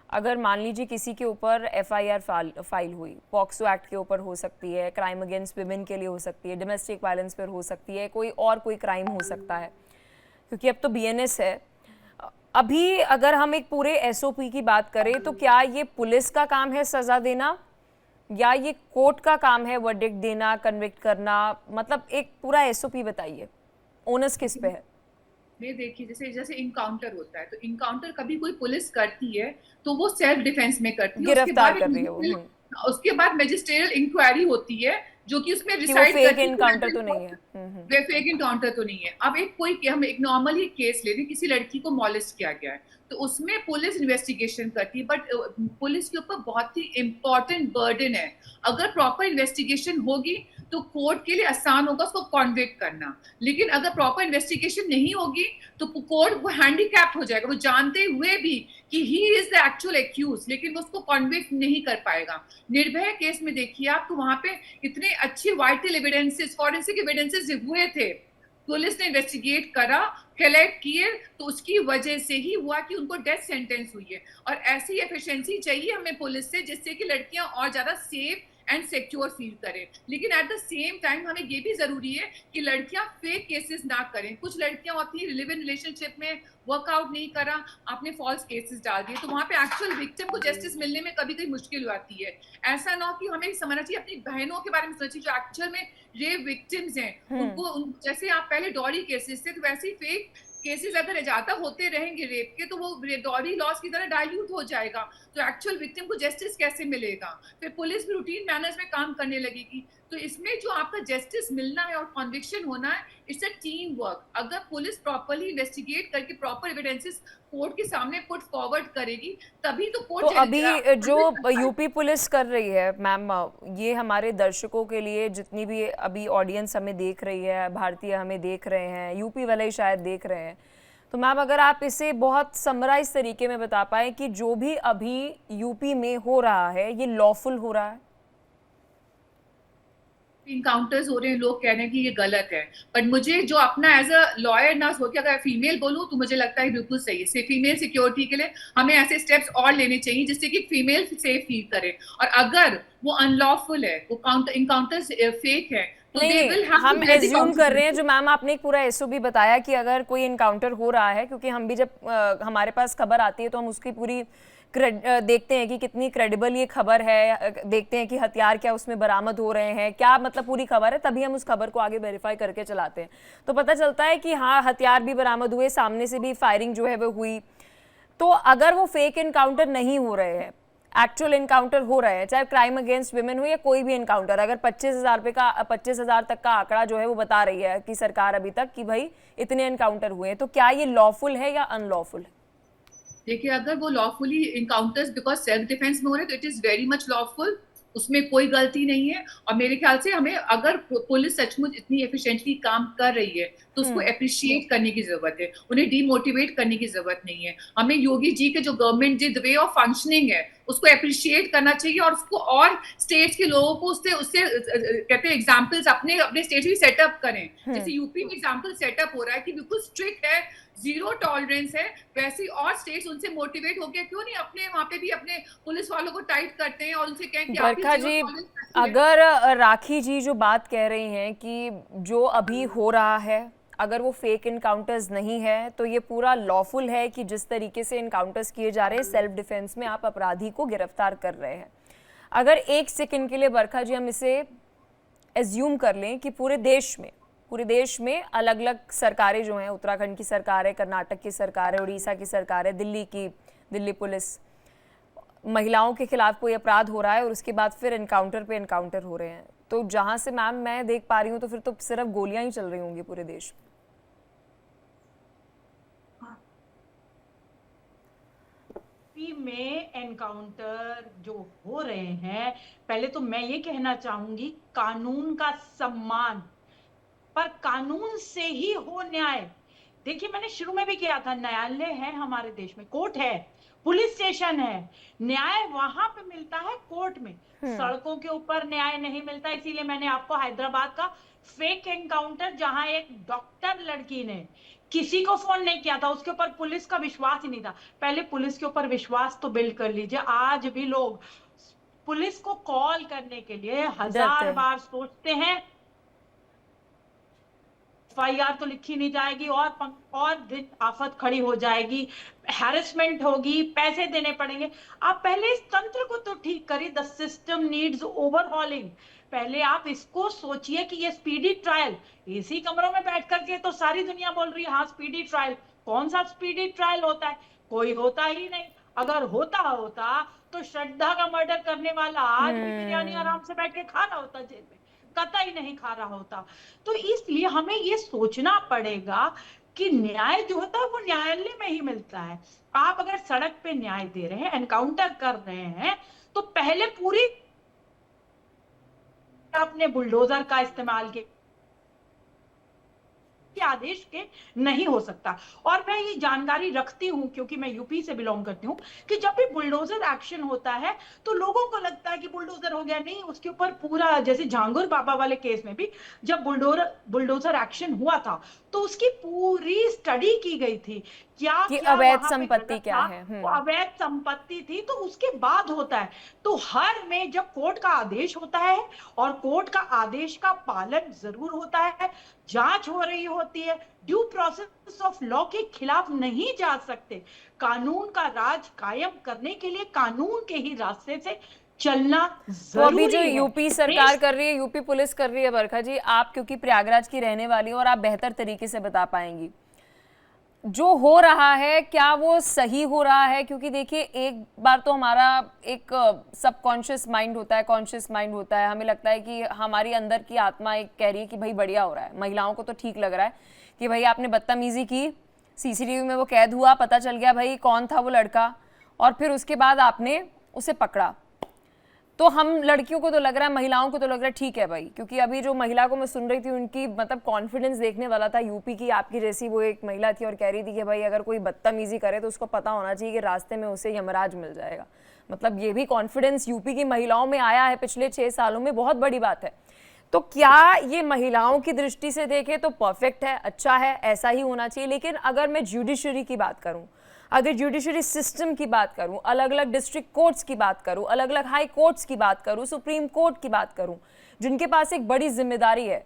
अगर मान लीजिए किसी के ऊपर FIR फाइल हुई, पॉक्सो एक्ट के ऊपर हो सकती है, क्राइम अगेंस्ट विमेन के लिए हो सकती है, डोमेस्टिक वायलेंस पर हो सकती है, कोई क्राइम हो सकता है, क्योंकि अब तो BNS है। अभी अगर हम एक पूरे SOP की बात करें तो क्या ये पुलिस का काम है सज़ा देना, या ये कोर्ट का काम है वर्डिक्ट देना, कन्विक्ट करना? मतलब एक पूरा SOP बताइए, ओनस किस पे है? देखिए, जैसे इनकाउंटर होता है तो इनकाउंटर कभी कोई पुलिस करती है तो वो सेल्फ डिफेंस में करती है, गिरफ्तार कर रही है वो। उसके बाद मैजिस्ट्रियल इंक्वायरी होती है जो कि उसमें कि वो रिसाइड फेक करती एनकाउंटर तो नहीं है। वे फेक एनकाउंटर तो नहीं है। अब हम एक नॉर्मली केस ले रहे हैं, किसी लड़की को मॉलेस्ट किया गया है, तो उसमें पुलिस इन्वेस्टिगेशन करती है, बट पुलिस के ऊपर बहुत ही इंपॉर्टेंट बर्डन है। अगर प्रॉपर इन्वेस्टिगेशन होगी तो कोर्ट के लिए आसान होगा उसको कॉन्विक्ट करना, लेकिन अगर प्रॉपर इन्वेस्टिगेशन नहीं होगी तो कोर्ट वो हैंडीकैप्ड हो जाएगा, वो जानते हुए भी कि he is the actual accused, लेकिन वो उसको कॉन्विक्ट नहीं कर पाएगा। निर्भया केस में देखिए आप, तो वहां पे इतने अच्छे वाइटल एविडेंसेस, फॉरेंसिक एविडेंसेस हुए थे, पुलिस ने इन्वेस्टिगेट करा, कलेक्ट किए, तो उसकी वजह से ही हुआ कि उनको डेथ सेंटेंस हुई है। और ऐसी एफिशिएंसी चाहिए हमें पुलिस से, जिससे कि लड़कियां और ज्यादा सेफ एंड सिक्योर फील करें। लेकिन एट द सेम टाइम हमें ये भी जरूरी है कि लड़कियां फेक केसेस ना करें। कुछ लड़कियां होती हैं लिव इन रिलेशनशिप में, वर्कआउट नहीं करा, आपने फॉल्स केसेस डाल दिए, तो वहां पे एक्चुअल विक्टिम को जस्टिस मिलने में कभी कभी मुश्किल आती है। ऐसा ना हो कि हमें समझना चाहिए, अपनी बहनों के बारे में सोचना चाहिए जो एक्चुअल में रेप विक्टिम्स हैं, उनको जैसे आप पहले डॉरी केसेस थे, तो वैसे ही फेक केसेस अगर ज्यादा होते रहेंगे रेप के, तो वो डॉरी लॉस की तरह डाइल्यूट हो जाएगा, तो एक्चुअल विक्टिम को जस्टिस कैसे मिलेगा? फिर पुलिस भी रूटीन मैनर्स में काम करने लगेगी। तो इसमें जो आपका जस्टिस मिलना है और कन्विक्शन होना है, इट्स अ टीम वर्क। अगर पुलिस प्रॉपर्ली इन्वेस्टिगेट करके प्रॉपर एविडेंसेस कोर्ट के सामने पुट फॉरवर्ड करेगी, तभी तो कोर्ट। तो अभी जो यूपी पुलिस कर रही है मैम, ये हमारे दर्शकों के लिए, जितनी भी अभी ऑडियंस हमें देख रही है, भारतीय हमें देख रहे हैं, यूपी वाले ही शायद देख रहे हैं, तो मैम अगर आप इसे बहुत समराइज तरीके में बता पाए कि जो भी अभी यूपी में हो रहा है ये लॉफुल हो रहा है? इनकाउंटर्स हो रहे हैं, लोग कह रहे हैं कि ये गलत है, बट मुझे जो अपना एज अ लॉयर ना हो के अगर फीमेल बोलूं तो मुझे लगता है बिल्कुल सही है। फीमेल सिक्योरिटी के लिए हमें ऐसे स्टेप्स और लेने चाहिए जिससे कि फीमेल सेफ फील करे। और अगर वो अनलॉफुल है, वो इनकाउंटर्स फेक है, तो नहीं, हम एज्यूम कर रहे हैं, जो मैम आपने एक पूरा एसओपी बताया कि अगर कोई इनकाउंटर हो रहा है, क्योंकि हम भी जब हमारे पास खबर आती है तो हम उसकी पूरी देखते हैं कि कितनी क्रेडिबल ये खबर है, देखते हैं कि हथियार क्या उसमें बरामद हो रहे हैं, क्या मतलब पूरी खबर है, तभी हम उस खबर को आगे वेरीफाई करके चलाते हैं। तो पता चलता है कि हाँ, हथियार भी बरामद हुए, सामने से भी फायरिंग जो है वो हुई। तो अगर वो फेक इनकाउंटर नहीं हो रहे हैं, एक्चुअल इनकाउंटर हो रहे हैं, चाहे क्राइम अगेंस्ट विमेन हो या कोई भी इनकाउंटर, अगर 25,000 तक का आंकड़ा जो है वो बता रही है कि सरकार अभी तक कि भाई इतने इनकाउंटर हुए हैं, तो क्या ये लॉफुल है या अनलॉफुल है? देखिए, अगर वो lawfully encounters because self defence में हो रहे हैं तो it is very much lawful, उसमें कोई गलती नहीं है। और मेरे ख्याल से हमें, अगर पुलिस सचमुच इतनी एफिशिएंटली काम कर रही है तो उसको अप्रिशिएट करने की जरूरत है, उन्हें डीमोटिवेट करने की जरूरत नहीं है। हमें योगी जी के जो गवर्नमेंट जी द वे ऑफ फंक्शनिंग है उसको अप्रिशिएट करना चाहिए, और उसको और स्टेट्स के लोगों को उससे कहते हैं एग्जाम्पल्स अपने अपने स्टेट भी सेटअप करें। जैसे यूपी में एग्जाम्पल सेटअप हो रहा है कि बिल्कुल स्ट्रिक्ट है, जीरो टॉलरेंस है, वैसे और स्टेट्स उनसे मोटिवेट होकर क्यों नहीं अपने वहां पे भी अपने पुलिस वालों को टाइट करते हैं और उनसे कहें कि आप बरखा जी, अगर राखी जी जो बात कह रही हैं कि जो अभी हो रहा है अगर वो फेक इनकाउंटर्स नहीं है तो ये पूरा लॉफुल है कि जिस तरीके से इनकाउंटर्स किए जा रहे हैं, सेल्फ डिफेंस में आप अपराधी को गिरफ्तार कर रहे हैं, अगर एक सेकंड के लिए बरखा जी हम इसे एज्यूम कर लें कि पूरे देश में अलग अलग सरकारें जो हैं, उत्तराखंड की सरकार है, कर्नाटक की सरकार है, उड़ीसा की सरकार है, दिल्ली पुलिस, महिलाओं के खिलाफ कोई अपराध हो रहा है और उसके बाद फिर एनकाउंटर पे एनकाउंटर हो रहे हैं, तो जहां से मैम मैं देख पा रही हूँ तो फिर तो सिर्फ गोलियां ही चल रही होंगी पूरे देश में। एनकाउंटर जो हो रहे हैं, पहले तो मैं ये कहना चाहूंगी, कानून का सम्मान, पर कानून से ही हो न्याय। देखिए, मैंने शुरू में भी किया था, न्यायालय है हमारे देश में, कोर्ट है, पुलिस स्टेशन है, न्याय वहां पे मिलता है कोर्ट में, सड़कों के ऊपर न्याय नहीं मिलता। इसीलिए मैंने आपको हैदराबाद का फेक एनकाउंटर, जहां एक डॉक्टर लड़की ने किसी को फोन नहीं किया था, उसके ऊपर पुलिस का विश्वास ही नहीं था। पहले पुलिस के ऊपर विश्वास तो बिल्ड कर लीजिए। आज भी लोग पुलिस को कॉल करने के लिए 1000 बार सोचते हैं, एफआईआर तो लिखी नहीं जाएगी और दिन आफत खड़ी हो जाएगी, हैरेसमेंट होगी, पैसे देने पड़ेंगे। आप पहले इस तंत्र को तो ठीक करिए। The system needs overhauling. पहले आप इसको सोचिए कि ये स्पीडी ट्रायल, इसी कमरों में बैठ करके तो सारी दुनिया बोल रही है हाँ स्पीडी ट्रायल, कौन सा स्पीडी ट्रायल होता है? कोई होता ही नहीं। अगर होता तो श्रद्धा का मर्डर करने वाला आज भी बिरयानी आराम से बैठ के खा रहा होता जेल में। कतई नहीं खा रहा होता। तो इसलिए हमें ये सोचना पड़ेगा कि न्याय जो होता है वो न्यायालय में ही मिलता है। आप अगर सड़क पे न्याय दे रहे हैं, एनकाउंटर कर रहे हैं, तो पहले पूरी आपने बुलडोजर का इस्तेमाल किया के आदेश के नहीं हो सकता। और मैं ये जानकारी रखती हूं क्योंकि मैं यूपी से बिलोंग करती हूं कि जब भी बुलडोजर एक्शन होता है तो लोगों को लगता है कि बुलडोजर हो गया, नहीं, उसके ऊपर पूरा, जैसे झांगुर बाबा वाले केस में भी जब बुलडोजर एक्शन हुआ था तो उसकी पूरी स्टडी की गई थी, क्या कि क्या अवैध वहां पे संपत्ति गलत क्या था, है। वो अवैध संपत्ति थी, तो उसके बाद होता है। तो हर में जब कोर्ट का आदेश होता है और कोर्ट का आदेश का पालन जरूर होता है, जांच हो रही होती है, ड्यू प्रोसेस ऑफ लॉ के खिलाफ नहीं जा सकते। कानून का राज कायम करने के लिए कानून के ही रास्ते से चलना तो अभी जरूरी जो है। यूपी सरकार कर रही है, यूपी पुलिस कर रही है, बरखा जी आप क्योंकि प्रयागराज की रहने वाली हो और आप बेहतर तरीके से बता पाएंगी जो हो रहा है, क्या वो सही हो रहा है? क्योंकि देखिए एक बार तो हमारा एक सबकॉन्शियस माइंड होता है, कॉन्शियस माइंड होता है, हमें लगता है कि हमारी अंदर की आत्मा एक कह रही है कि भाई बढ़िया हो रहा है, महिलाओं को तो ठीक लग रहा है कि भाई आपने बदतमीजी की, सीसीटीवी में वो कैद हुआ, पता चल गया भाई कौन था वो लड़का, और फिर उसके बाद आपने उसे पकड़ा। तो हम लड़कियों को तो लग रहा है, महिलाओं को तो लग रहा है ठीक है भाई, क्योंकि अभी जो महिला को मैं सुन रही थी उनकी मतलब कॉन्फिडेंस देखने वाला था। यूपी की आपकी जैसी वो एक महिला थी और कह रही थी कि भाई अगर कोई बदतमीजी करे तो उसको पता होना चाहिए कि रास्ते में उसे यमराज मिल जाएगा। मतलब ये भी कॉन्फिडेंस यूपी की महिलाओं में आया है पिछले 6 सालों में, बहुत बड़ी बात है। तो क्या ये महिलाओं की दृष्टि से देखें तो परफेक्ट है, अच्छा है, ऐसा ही होना चाहिए। लेकिन अगर मैं जुडिशरी की बात करूं, अगर जुडिशरी सिस्टम की बात करूं, अलग अलग डिस्ट्रिक्ट कोर्ट्स की बात करूं, अलग अलग हाई कोर्ट्स की बात करूं, सुप्रीम कोर्ट की बात करूं, जिनके पास एक बड़ी जिम्मेदारी है,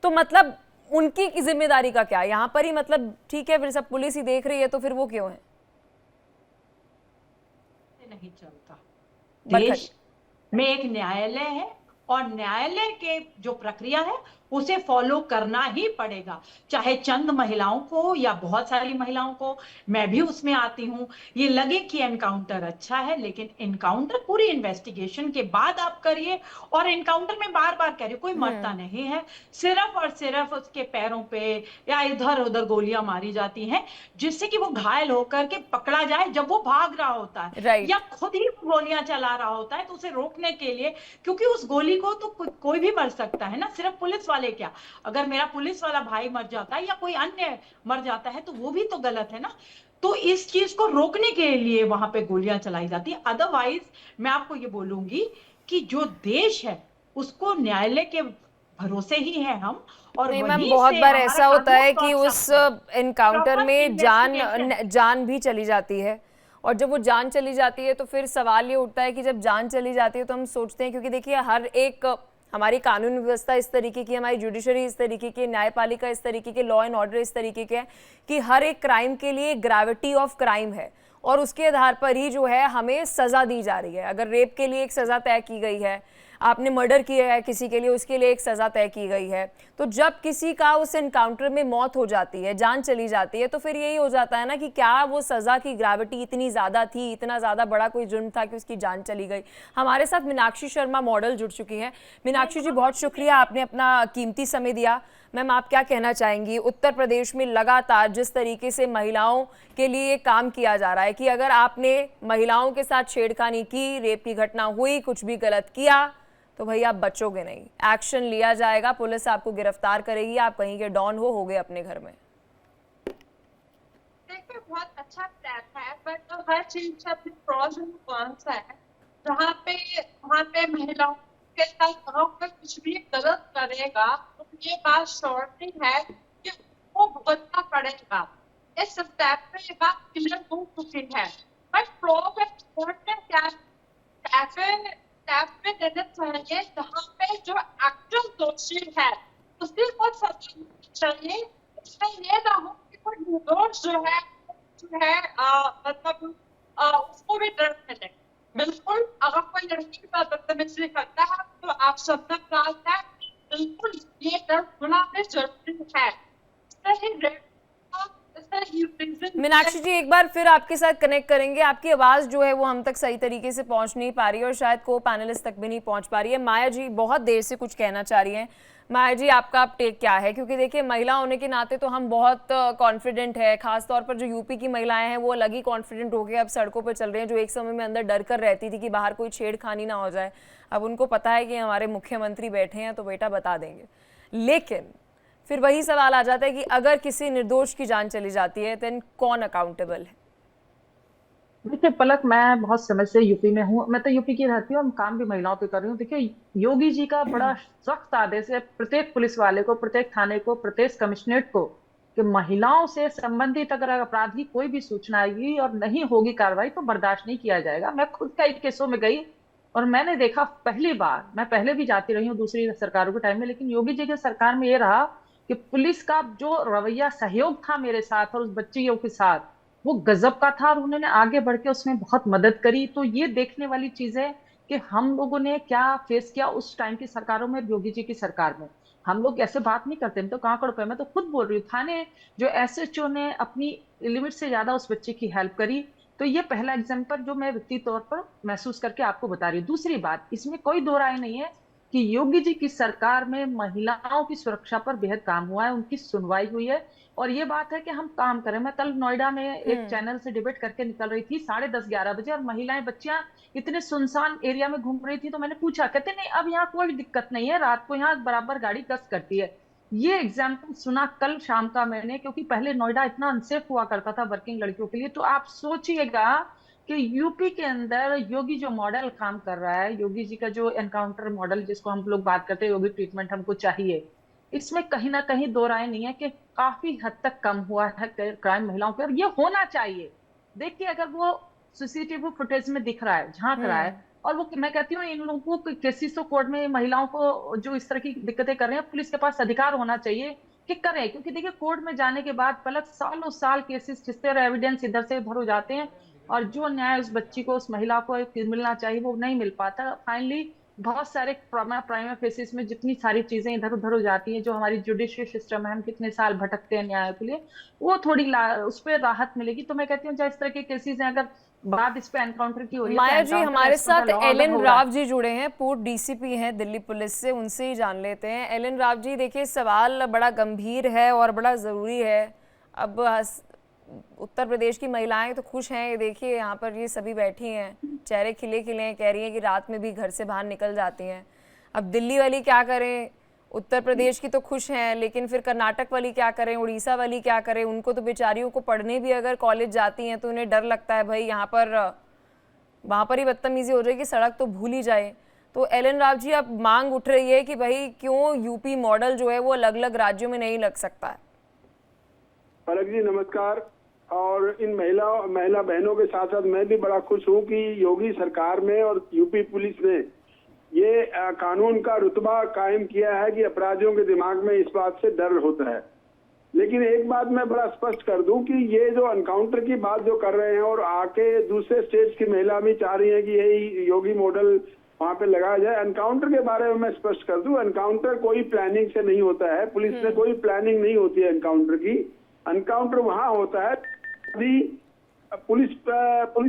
तो मतलब उनकी जिम्मेदारी का क्या? यहाँ पर ही मतलब ठीक है, फिर सब पुलिस ही देख रही है, तो फिर वो क्यों है? नहीं चलता। देश में एक न्यायालय है और न्यायालय के जो प्रक्रिया है उसे फॉलो करना ही पड़ेगा, चाहे चंद महिलाओं को या बहुत सारी महिलाओं को। मैं भी उसमें आती हूं। ये लगे कि एनकाउंटर अच्छा है, लेकिन एनकाउंटर पूरी इन्वेस्टिगेशन के बाद आप करिए। और एनकाउंटर में बार बार कह रही हूं, कोई मरता नहीं है, सिर्फ और सिर्फ उसके पैरों पे या इधर उधर गोलियां मारी जाती हैं जिससे कि वो घायल होकर के पकड़ा जाए जब वो भाग रहा होता है, Right. या खुद ही गोलियां चला रहा होता है, तो उसे रोकने के लिए, क्योंकि उस गोली को तो कोई भी मर सकता है ना, सिर्फ पुलिस वाले क्या, अगर मेरा पुलिस वाला भाई मर जाता है या कोई अन्य मर जाता है तो वो भी तो गलत है ना। तो इस चीज को रोकने के लिए वहां पे गोलियां चलाई जाती है। अदरवाइज मैं आपको ये बोलूंगी कि जो देश है उसको न्यायालय के भरोसे ही है हम, और नहीं मैम, वहीं बहुत से बार हमारा ऐसा होता है कि कानून उस पहुंच एनकाउंटर Proper में जान भी चली जाती है, और जब वो जान चली जाती है तो फिर सवाल ये उठता है कि जब जान चली जाती है तो हम सोचते हैं, क्योंकि देखिए हर एक हमारी कानून व्यवस्था इस तरीके की, हमारी जुडिशरी इस तरीके की, न्यायपालिका इस तरीके के, लॉ एंड ऑर्डर इस तरीके के है कि हर एक क्राइम के लिए ग्रेविटी ऑफ क्राइम है और उसके आधार पर ही जो है हमें सज़ा दी जा रही है। अगर रेप के लिए एक सज़ा तय की गई है, आपने मर्डर किया है किसी के लिए, उसके लिए एक सज़ा तय की गई है, तो जब किसी का उस एनकाउंटर में मौत हो जाती है, जान चली जाती है, तो फिर यही हो जाता है ना कि क्या वो सज़ा की ग्रेविटी इतनी ज़्यादा थी, इतना ज़्यादा बड़ा कोई जुर्म था कि उसकी जान चली गई। हमारे साथ मीनाक्षी शर्मा मॉडल जुड़ चुकी हैं। मीनाक्षी जी, बहुत शुक्रिया, आपने अपना कीमती समय दिया। मैम, आप क्या कहना चाहेंगी? उत्तर प्रदेश में लगातार जिस तरीके से महिलाओं के लिए काम किया जा रहा है कि अगर आपने महिलाओं के साथ छेड़खानी की, रेप की घटना हुई, कुछ भी गलत किया, तो भाई आप बचोगे नहीं, एक्शन लिया जाएगा, पुलिस आपको गिरफ्तार करेगी, आप कहीं के डॉन हो गए अपने घर में। देखिए, बहुत अच्छा स्टेप है, बट हर चीज का प्रॉस एंड कॉन्स है। वहाँ पे महिलाओं के साथ अगर कोई कुछ भी गलत करेगा तो ये बात श्योरिटी है कि वो भुगतना पड़ेगा। इस स्टेप पे ये बात क्लियर हो चुकी है, बट प्रूफ एंड कोर्ट में क्या स्टेप पे देना चाहिए जहाँ पे जो एक्चुअल दोषी है उसी को सजा मिलनी चाहिए। इसमें ये ना हो कि कोई निर्दोष जो है मतलब उसको भी दर्द मिले। बिल्कुल, अगर कोई लड़की के साथ बदतमीजी करता है तो आप सबका अपराध है, बिल्कुल ये दर्द होना भी जरूरी है। इससे मीनाक्षी जी एक बार फिर आपके साथ कनेक्ट करेंगे। आपकी आवाज जो है वो हम तक सही तरीके से पहुंच नहीं पा रही है और शायद को पैनलिस्ट तक भी नहीं पहुंच पा रही है। माया जी बहुत देर से कुछ कहना चाह रही हैं। माया जी आपका अपटेक क्या है? क्योंकि देखिए महिला होने के नाते तो हम बहुत कॉन्फिडेंट है, खासतौर पर जो यूपी की महिलाएं हैं वो अलग ही कॉन्फिडेंट हो गए अब सड़कों पर चल रहे हैं, जो एक समय में अंदर डर कर रहती थी कि बाहर कोई छेड़खानी ना हो जाए। अब उनको पता है कि हमारे मुख्यमंत्री बैठे हैं तो बेटा बता देंगे। लेकिन फिर वही सवाल आ जाता है कि अगर किसी निर्दोष की जान चली जाती है तो कौन अकाउंटेबल है? देखिए पलक, मैं बहुत समय से यूपी में हूँ, मैं तो यूपी की रहती हूँ, काम भी महिलाओं पे कर रही हूँ। देखिए योगी जी का बड़ा सख्त आदेश है प्रत्येक पुलिस वाले को, प्रत्येक थाने को, प्रत्येक कमिश्नरेट को कि महिलाओं से संबंधित अगर अपराध की कोई भी सूचना आएगी और नहीं होगी कार्रवाई तो बर्दाश्त नहीं किया जाएगा। मैं खुद कई केसों में गई और मैंने देखा पहली बार, मैं पहले भी जाती रही हूँ दूसरी सरकारों के टाइम में, लेकिन योगी जी के सरकार में ये रहा कि पुलिस का जो रवैया सहयोग था मेरे साथ और उस बच्चियों के साथ वो गजब का था और उन्होंने आगे बढ़ के उसमें बहुत मदद करी। तो ये देखने वाली चीज है कि हम लोगों ने क्या फेस किया उस टाइम की सरकारों में, योगी जी की सरकार में। हम लोग ऐसे बात नहीं करते, तो कांकड़ पे मैं तो खुद बोल रही हूँ, थाने जो एसएचओ ने अपनी लिमिट से ज्यादा उस बच्चे की हेल्प करी। तो ये पहला एग्जाम्पल जो मैं व्यक्तिगत तौर पर महसूस करके आपको बता रही हूँ। दूसरी बात, इसमें कोई दो राय नहीं है कि योगी जी की सरकार में महिलाओं की सुरक्षा पर बेहद काम हुआ है, उनकी सुनवाई हुई है और ये बात है कि हम काम करें। मैं कल नोएडा में एक चैनल से डिबेट करके निकल रही थी 10:30-11 बजे और महिलाएं बच्चियां इतने सुनसान एरिया में घूम रही थी, तो मैंने पूछा, कहते नहीं अब यहाँ कोई दिक्कत नहीं है, रात को यहाँ बराबर गाड़ी गश्त करती है। ये एग्जाम्पल सुना कल शाम का मैंने, क्योंकि पहले नोएडा इतना अनसेफ हुआ करता था वर्किंग लड़कियों के लिए। तो आप सोचिएगा कि यूपी के अंदर योगी जो मॉडल काम कर रहा है, योगी जी का जो एनकाउंटर मॉडल जिसको हम लोग बात करते हैं, योगी ट्रीटमेंट हमको चाहिए, इसमें कहीं ना कहीं दो राय नहीं है कि काफी हद तक कम हुआ है क्राइम महिलाओं पर। ये होना चाहिए। देखिए अगर वो सीसीटीवी फुटेज में दिख रहा है, झांक रहा है, और वो मैं कहती हूँ इन लोगों को केसेस तो कोर्ट में महिलाओं को जो इस तरह की दिक्कतें कर रहे हैं, पुलिस के पास अधिकार होना चाहिए कि करें। क्योंकि देखिए कोर्ट में जाने के बाद पलक सालों साल केसेस खिंचते और एविडेंस इधर से उधर हो जाते हैं और जो न्याय उस बच्ची को, उस महिला को मिलना चाहिए वो नहीं मिल पाता। फाइनली बहुत सारे प्राइमा फेसिस में जितनी सारी चीजें इधर उधर हो जाती हैं, जो हमारी जुडिशियल सिस्टम है, हम कितने साल भटकते हैं न्याय के लिए, वो थोड़ी उस पर राहत मिलेगी। तो मैं कहती हूँ जब इस तरह के केसेस हैं, अगर बात इस पे एनकाउंटर की हो रही है, माया जी हमारे साथ एलन राव जी जुड़े हैं, पूर्व डीसीपी हैं दिल्ली पुलिस से, उनसे ही जान लेते हैं। एलन राव जी देखिए सवाल बड़ा गंभीर है और बड़ा ज़रूरी है। अब उत्तर प्रदेश की महिलाएं तो खुश हैं, ये देखिए यहाँ पर ये सभी बैठी हैं, चेहरे खिले खिले हैं, कह रही हैं कि रात में भी घर से बाहर निकल जाती हैं। अब दिल्ली वाली क्या करें? उत्तर प्रदेश की तो खुश हैं, लेकिन फिर कर्नाटक वाली क्या करें, उड़ीसा वाली क्या करें? उनको तो बेचारियों को पढ़ने भी अगर कॉलेज जाती हैं तो उन्हें डर लगता है भाई यहाँ पर वहाँ पर ही बदतमीजी हो जाएगी, सड़क तो भूल ही जाए। तो एलन राव जी अब मांग उठ रही है कि भाई क्यों यूपी मॉडल जो है वो अलग अलग राज्यों में नहीं लग सकता है? पलक जी नमस्कार। और इन महिला बहनों के साथ साथ मैं भी बड़ा खुश हूँ कि योगी सरकार में और यूपी पुलिस ने ये कानून का रुतबा कायम किया है कि अपराधियों के दिमाग में इस बात से डर होता है। लेकिन एक बात मैं बड़ा स्पष्ट कर दूं कि ये जो एनकाउंटर की बात जो कर रहे हैं और आके दूसरे स्टेट की महिला भी चाह रही है कि यही योगी मॉडल वहां पे लगाया जाए। एनकाउंटर के बारे में मैं स्पष्ट कर दूं, एनकाउंटर कोई प्लानिंग से नहीं होता है, पुलिस में कोई प्लानिंग नहीं होती है एनकाउंटर की। एनकाउंटर वहां होता है पुलिस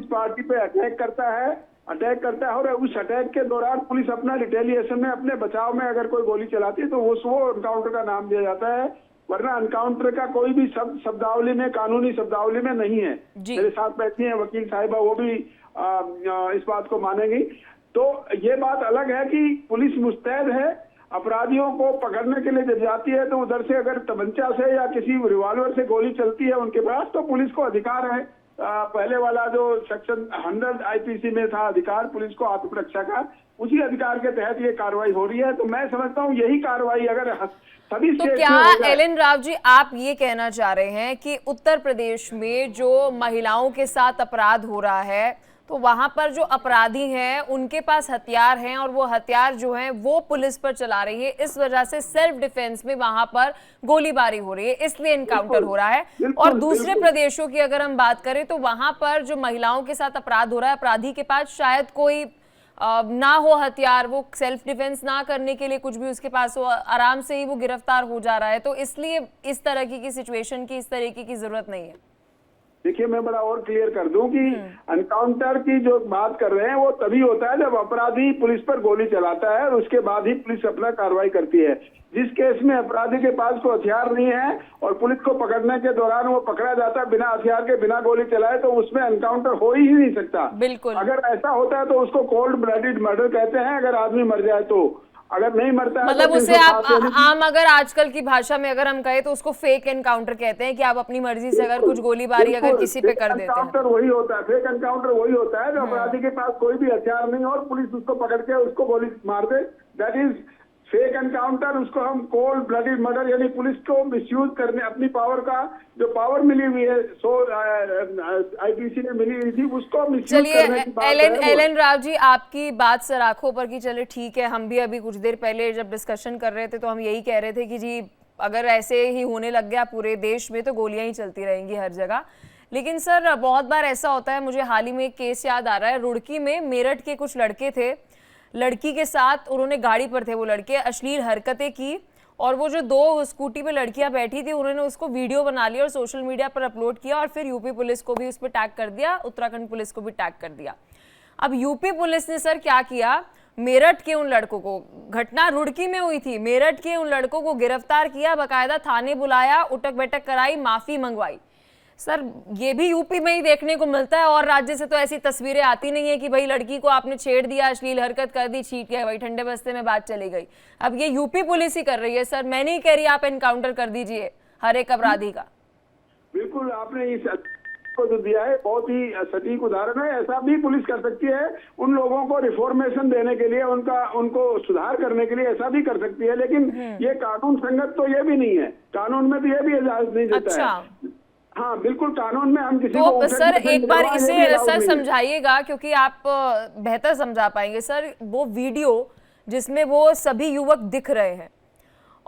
पार्टी पे अटैक करता है और उस अटैक के दौरान पुलिस अपना रिटेलिएशन में, अपने बचाव में अगर कोई गोली चलाती है तो वो एनकाउंटर का नाम दिया जाता है। वरना एनकाउंटर का कोई भी शब्दावली में, कानूनी शब्दावली में नहीं है। मेरे साथ बैठी हैं वकील साहिबा, वो भी इस बात को मानेंगी। तो ये बात अलग है कि पुलिस मुस्तैद है, अपराधियों को पकड़ने के लिए जब जाती है तो उधर से अगर तमंचा से या किसी रिवॉल्वर से गोली चलती है उनके पास, तो पुलिस को अधिकार है। पहले वाला जो सेक्शन 100 आईपीसी में था अधिकार पुलिस को आत्मरक्षा का, उसी अधिकार के तहत ये कार्रवाई हो रही है। तो मैं समझता हूँ यही कार्रवाई अगर सभी तो क्या एलन राव जी आप ये कहना चाह रहे हैं कि उत्तर प्रदेश में जो महिलाओं के साथ अपराध हो रहा है तो वहां पर जो अपराधी हैं उनके पास हथियार हैं और वो हथियार जो हैं वो पुलिस पर चला रही है, इस वजह से सेल्फ डिफेंस में वहां पर गोलीबारी हो रही है, इसलिए एनकाउंटर हो रहा है। और दूसरे प्रदेशों की अगर हम बात करें तो वहां पर जो महिलाओं के साथ अपराध हो रहा है, अपराधी के पास शायद कोई ना हो हथियार, वो सेल्फ डिफेंस ना करने के लिए कुछ भी उसके पास हो, आराम से ही वो गिरफ्तार हो जा रहा है। तो इसलिए इस तरह की सिचुएशन की, इस तरीके की जरूरत नहीं है। देखिए, मैं बड़ा और क्लियर कर दूं कि एनकाउंटर की जो बात कर रहे हैं वो तभी होता है जब अपराधी पुलिस पर गोली चलाता है और उसके बाद ही पुलिस अपना कार्रवाई करती है। जिस केस में अपराधी के पास कोई हथियार नहीं है और पुलिस को पकड़ने के दौरान वो पकड़ा जाता है बिना हथियार के, बिना गोली चलाए, तो उसमें एनकाउंटर हो ही नहीं सकता। बिल्कुल। अगर ऐसा होता है तो उसको कोल्ड ब्लडेड मर्डर कहते हैं, अगर आदमी मर जाए तो। अगर नहीं मरता है मतलब तो उसे आप आम, अगर आजकल की भाषा में अगर हम कहें तो उसको फेक एनकाउंटर कहते हैं, कि आप अपनी मर्जी से अगर कुछ गोलीबारी अगर किसी पे कर देते हैं। एनकाउंटर वही होता है, फेक एनकाउंटर वही होता है जो अपराधी के पास कोई भी हथियार नहीं हो और पुलिस उसको पकड़ के उसको गोली मार दे, दैट इज फेक एनकाउंटर। उसको हम कोल्ड ब्लडेड मर्डर, यानी पुलिस को मिसयूज करने, अपनी पावर का जो पावर मिली हुई है, आईपीसी ने मिली हुई थी, उसको मिसयूज करने की बात है। एलन राव जी, आपकी बात सर आंखों पर की, चले ठीक है, हम भी अभी कुछ देर पहले जब डिस्कशन कर रहे थे तो हम यही कह रहे थे कि जी अगर ऐसे ही होने लग गया पूरे देश में तो गोलियां ही चलती रहेंगी हर जगह। लेकिन सर बहुत बार ऐसा होता है, मुझे हाल ही में एक केस याद आ रहा है, रुड़की में मेरठ के कुछ लड़के थे, लड़की के साथ उन्होंने, गाड़ी पर थे वो लड़के, अश्लील हरकतें की, और वो जो दो स्कूटी पे लड़कियां बैठी थी उन्होंने उसको वीडियो बना लिया और सोशल मीडिया पर अपलोड किया, और फिर यूपी पुलिस को भी उस पर टैग कर दिया, उत्तराखंड पुलिस को भी टैग कर दिया। अब यूपी पुलिस ने सर क्या किया, मेरठ के उन लड़कों को, घटना रुड़की में हुई थी, मेरठ के उन लड़कों को गिरफ्तार किया, बाकायदा थाने बुलाया, उठक बैठक कराई, माफी मंगवाई। सर ये भी यूपी में ही देखने को मिलता है, और राज्य से तो ऐसी तस्वीरें आती नहीं है कि भाई लड़की को आपने छेड़ दिया, अश्लील हरकत कर दी, छीट गया, भाई ठंडे बस्ते में बात चली गई। अब ये यूपी पुलिस ही कर रही है सर, मैं नहीं कह रही आप एनकाउंटर कर दीजिए हर एक अपराधी का। बिल्कुल, आपने इस को जो दिया है बहुत ही सटीक उदाहरण है। ऐसा भी पुलिस कर सकती है, उन लोगों को रिफॉर्मेशन देने के लिए, उनको सुधार करने के लिए ऐसा भी कर सकती है, लेकिन ये कानून संगत तो ये भी नहीं है, कानून में तो ये भी इजाजत नहीं देता है। हाँ बिल्कुल, कानून में हम किसी को सर एक बार इसे सर समझाइएगा, क्योंकि आप बेहतर समझा पाएंगे सर। वो वीडियो जिसमें वो सभी युवक दिख रहे हैं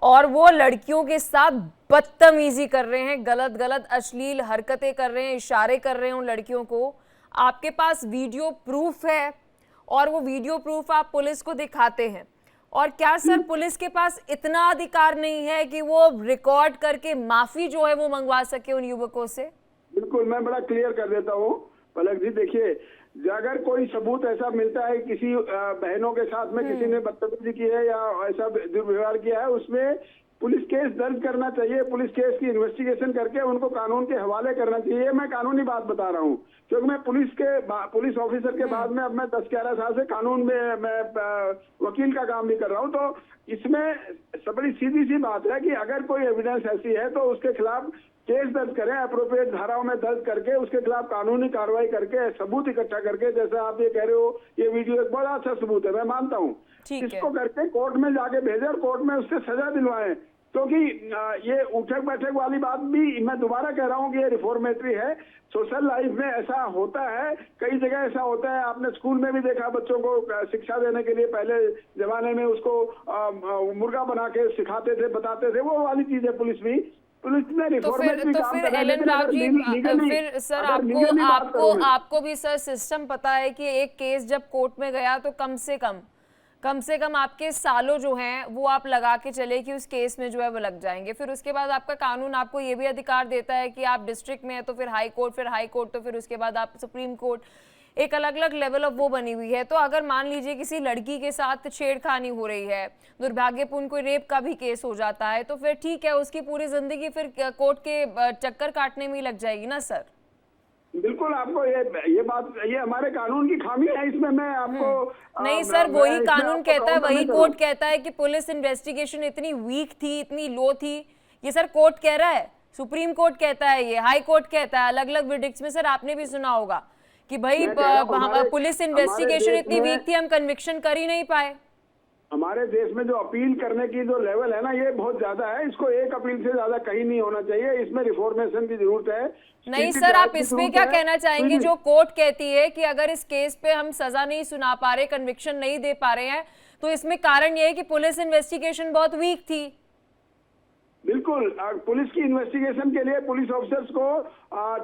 और वो लड़कियों के साथ बदतमीजी कर रहे हैं, गलत गलत अश्लील हरकतें कर रहे हैं, इशारे कर रहे हैं उन लड़कियों को, आपके पास वीडियो प्रूफ है और वो वीडियो प्रूफ आप पुलिस को दिखाते हैं, और क्या सर पुलिस के पास इतना अधिकार नहीं है कि वो रिकॉर्ड करके माफी जो है वो मंगवा सके उन युवकों से? बिल्कुल, मैं बड़ा क्लियर कर देता हूँ पलक जी। देखिए, अगर कोई सबूत ऐसा मिलता है किसी बहनों के साथ में किसी ने बदतमीजी की है या ऐसा दुर्व्यवहार किया है, उसमें पुलिस केस दर्ज करना चाहिए, पुलिस केस की इन्वेस्टिगेशन करके उनको कानून के हवाले करना चाहिए। मैं कानूनी बात बता रहा हूँ, क्योंकि मैं पुलिस ऑफिसर के बाद में अब मैं 10-11 साल से कानून में मैं वकील का काम भी कर रहा हूँ। तो इसमें बड़ी सीधी सी बात है कि अगर कोई एविडेंस ऐसी है तो उसके खिलाफ केस दर्ज करें, अप्रोप्रिएट धाराओं में दर्ज करके उसके खिलाफ कानूनी कार्रवाई करके, सबूत इकट्ठा करके, जैसे आप ये कह रहे हो, ये वीडियो एक बड़ा अच्छा सबूत है, मैं मानता हूँ, इसको करके कोर्ट में जाके भेजें और कोर्ट में उससे सजा दिलवाएं। क्योंकि ये उठक बैठक वाली बात भी मैं दोबारा कह रहा हूँ कि ये रिफॉर्मेटरी है। सोशल लाइफ में ऐसा होता है, कई जगह ऐसा होता है, आपने स्कूल में भी देखा, बच्चों को शिक्षा देने के लिए पहले जमाने में उसको मुर्गा बना के सिखाते थे, बताते थे, वो वाली चीजें पुलिस में रिफॉर्मेटरी काम कर रही है। एलन राव जी, फिर सर आपको भी सर सिस्टम पता है कि एक केस जब कोर्ट में गया तो कम से कम आपके सालों जो हैं वो आप लगा के चले कि उस केस में जो है वो लग जाएंगे। फिर उसके बाद आपका कानून आपको ये भी अधिकार देता है कि आप डिस्ट्रिक्ट में है तो फिर हाई कोर्ट, तो फिर उसके बाद आप सुप्रीम कोर्ट, एक अलग अलग लेवल ऑफ वो बनी हुई है। तो अगर मान लीजिए किसी लड़की के साथ छेड़खानी हो रही है, दुर्भाग्यपूर्ण कोई रेप का भी केस हो जाता है, तो फिर ठीक है, उसकी पूरी जिंदगी फिर कोर्ट के चक्कर काटने में ही लग जाएगी ना सर। बिल्कुल, आपको ये बात, ये हमारे कानून की खामी है, इसमें मैं आपको नहीं सर, वही कानून कहता है, वही कोर्ट कहता है कि पुलिस इन्वेस्टिगेशन इतनी वीक थी, इतनी लो थी। ये सर कोर्ट कह रहा है, सुप्रीम कोर्ट कहता है, ये हाई कोर्ट कहता है, अलग अलग वर्डिक्ट्स में सर आपने भी सुना होगा कि भाई पुलिस इन्वेस्टिगेशन इतनी वीक थी, हम कन्विक्शन कर ही नहीं पाए। हमारे देश में जो अपील करने की जो लेवल है ना, ये बहुत ज्यादा है, इसको एक अपील से ज्यादा कहीं नहीं होना चाहिए, इसमें रिफॉर्मेशन की जरूरत है। नहीं सर, आप इसमें क्या कहना चाहेंगे, जो कोर्ट कहती है कि अगर इस केस पे हम सजा नहीं सुना पा रहे, कन्विक्शन नहीं दे पा रहे हैं, तो इसमें कारण ये है कि पुलिस इन्वेस्टिगेशन बहुत वीक थी। बिल्कुल, पुलिस की इन्वेस्टिगेशन के लिए पुलिस ऑफिसर्स को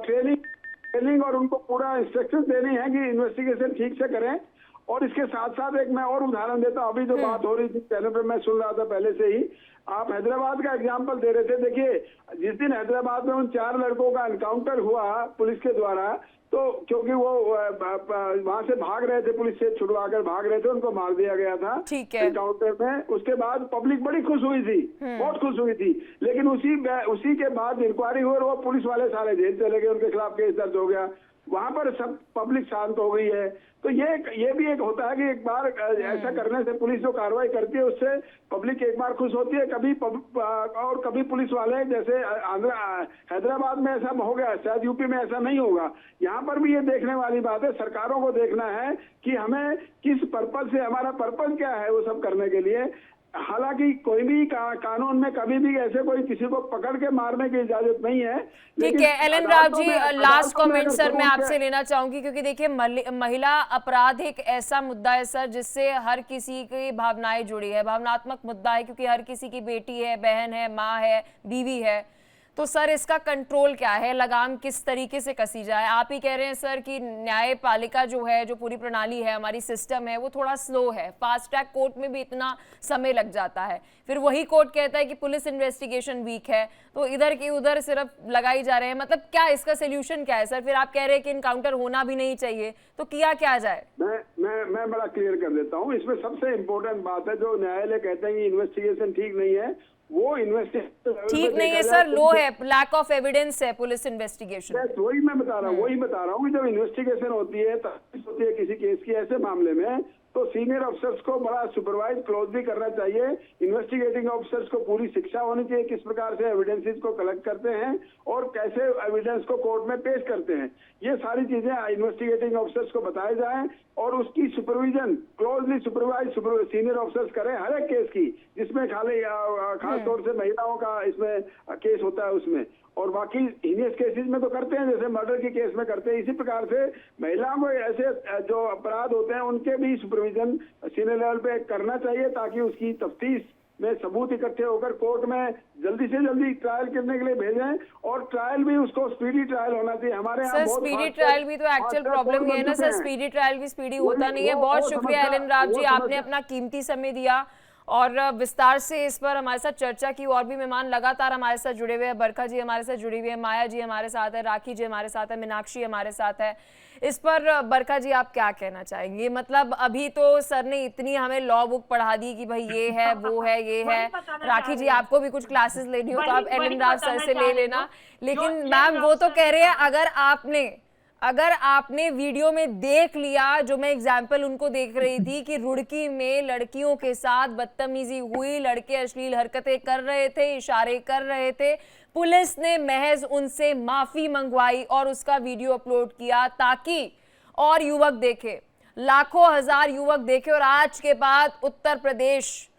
ट्रेनिंग और उनको पूरा इंस्ट्रक्शन देनी है कि इन्वेस्टिगेशन ठीक से करें, और इसके साथ साथ एक मैं और उदाहरण देता हूँ। अभी जो बात हो रही थी चैनल पे मैं सुन रहा था पहले से ही, आप हैदराबाद का एग्जाम्पल दे रहे थे। देखिए जिस दिन हैदराबाद में उन 4 लड़कों का एनकाउंटर हुआ पुलिस के द्वारा, तो क्योंकि वो वहां से भाग रहे थे, पुलिस से छुड़वा कर भाग रहे थे, उनको मार दिया गया था एनकाउंटर में। उसके बाद पब्लिक बड़ी खुश हुई थी, बहुत खुश हुई थी। लेकिन उसी के बाद इंक्वायरी हुई और वो पुलिस वाले सारे जेल चले गए, उनके खिलाफ केस दर्ज हो गया। वहां पर सब पब्लिक शांत हो गई है। तो ये भी एक होता है कि एक बार ऐसा करने से पुलिस जो कार्रवाई करती है उससे पब्लिक एक बार खुश होती है। और कभी पुलिस वाले जैसे हैदराबाद में ऐसा हो गया, शायद यूपी में ऐसा नहीं होगा। यहाँ पर भी ये देखने वाली बात है, सरकारों को देखना है कि हमें किस पर्पज से, हमारा पर्पज क्या है वो सब करने के लिए। हालांकि कोई भी कानून में कभी भी ऐसे कोई किसी को पकड़ के मारने की इजाजत नहीं है। ठीक है Elon Rao ji, last comment sir मैं आपसे लेना चाहूंगी, क्योंकि देखिए महिला अपराध एक ऐसा मुद्दा है सर जिससे हर किसी की भावनाएं जुड़ी है, भावनात्मक मुद्दा है, क्योंकि हर किसी की बेटी है, बहन है, माँ है, बीवी है। तो सर इसका कंट्रोल क्या है, लगाम किस तरीके से कसी जाए? आप ही कह रहे हैं सर कि न्यायपालिका जो है, जो पूरी प्रणाली है, हमारी सिस्टम है, वो थोड़ा स्लो है। फास्ट ट्रैक कोर्ट में भी इतना समय लग जाता है, फिर वही कोर्ट कहता है कि पुलिस इन्वेस्टिगेशन वीक है, तो इधर की उधर सिर्फ लगाई जा रहे हैं। मतलब क्या इसका सोल्यूशन क्या है सर? फिर आप कह रहे हैं कि इनकाउंटर होना भी नहीं चाहिए, तो किया क्या जाए? मैं बड़ा क्लियर कर देता हूँ। इसमें सबसे इम्पोर्टेंट बात है, जो न्यायालय कहते हैं कि इन्वेस्टिगेशन ठीक नहीं है, वो इन्वेस्टिगेशन ठीक नहीं है सर, लो है, लैक ऑफ एविडेंस है पुलिस इन्वेस्टिगेशन। वही मैं बता रहा हूँ कि जब इन्वेस्टिगेशन होती है, तफ्तीश होती है किसी केस की, ऐसे मामले में तो सीनियर अफसर्स को बड़ा सुपरवाइज क्लोजली करना चाहिए। इन्वेस्टिगेटिंग ऑफिसर्स को पूरी शिक्षा होनी चाहिए किस प्रकार से एविडेंसेस को कलेक्ट करते हैं और कैसे एविडेंस को कोर्ट में पेश करते हैं। ये सारी चीजें इन्वेस्टिगेटिंग ऑफिसर्स को बताए जाएं और उसकी सुपरविजन क्लोजली सीनियर ऑफिसर्स करें हर एक केस की, जिसमें खास तौर से महिलाओं का इसमें केस होता है उसमें, और बाकी हीनियस केसेस में तो करते हैं, जैसे मर्डर के केस में करते हैं। इसी प्रकार से महिलाओं को ऐसे जो अपराध होते हैं उनके भी सुपरविजन सीनियर लेवल पे करना चाहिए, ताकि उसकी तफ्तीश में सबूत इकट्ठे होकर कोर्ट में जल्दी से जल्दी ट्रायल करने के लिए भेजें, और ट्रायल भी उसको स्पीडी ट्रायल होना चाहिए। हमारे यहाँ सर स्पीडी ट्रायल भी तो एक्चुअल प्रॉब्लम ये है ना सर, स्पीडी ट्रायल भी स्पीडी होता नहीं है। बहुत शुक्रिया एलन राव जी, आपने अपना कीमती समय दिया और विस्तार से इस पर हमारे साथ चर्चा की। और भी मेहमान लगातार हमारे साथ जुड़े हुए हैं, बरखा जी हमारे साथ जुड़ी हुई है, माया जी हमारे साथ है, राखी जी हमारे साथ है, मीनाक्षी हमारे साथ है। इस पर बरखा जी आप क्या कहना चाहेंगे? मतलब अभी तो सर ने इतनी हमें लॉ बुक पढ़ा दी कि भाई ये है, वो है, ये है। राखी जी आपको भी कुछ क्लासेस लेनी हो तो आप एलन राव सर से ले लेना। लेकिन मैम वो तो कह रहे हैं अगर आपने वीडियो में देख लिया, जो मैं एग्जाम्पल उनको देख रही थी कि रुड़की में लड़कियों के साथ बदतमीजी हुई, लड़के अश्लील हरकतें कर रहे थे, इशारे कर रहे थे, पुलिस ने महज उनसे माफी मंगवाई और उसका वीडियो अपलोड किया ताकि और युवक देखे, लाखों हजार युवक देखे। और आज के बाद उत्तर प्रदेश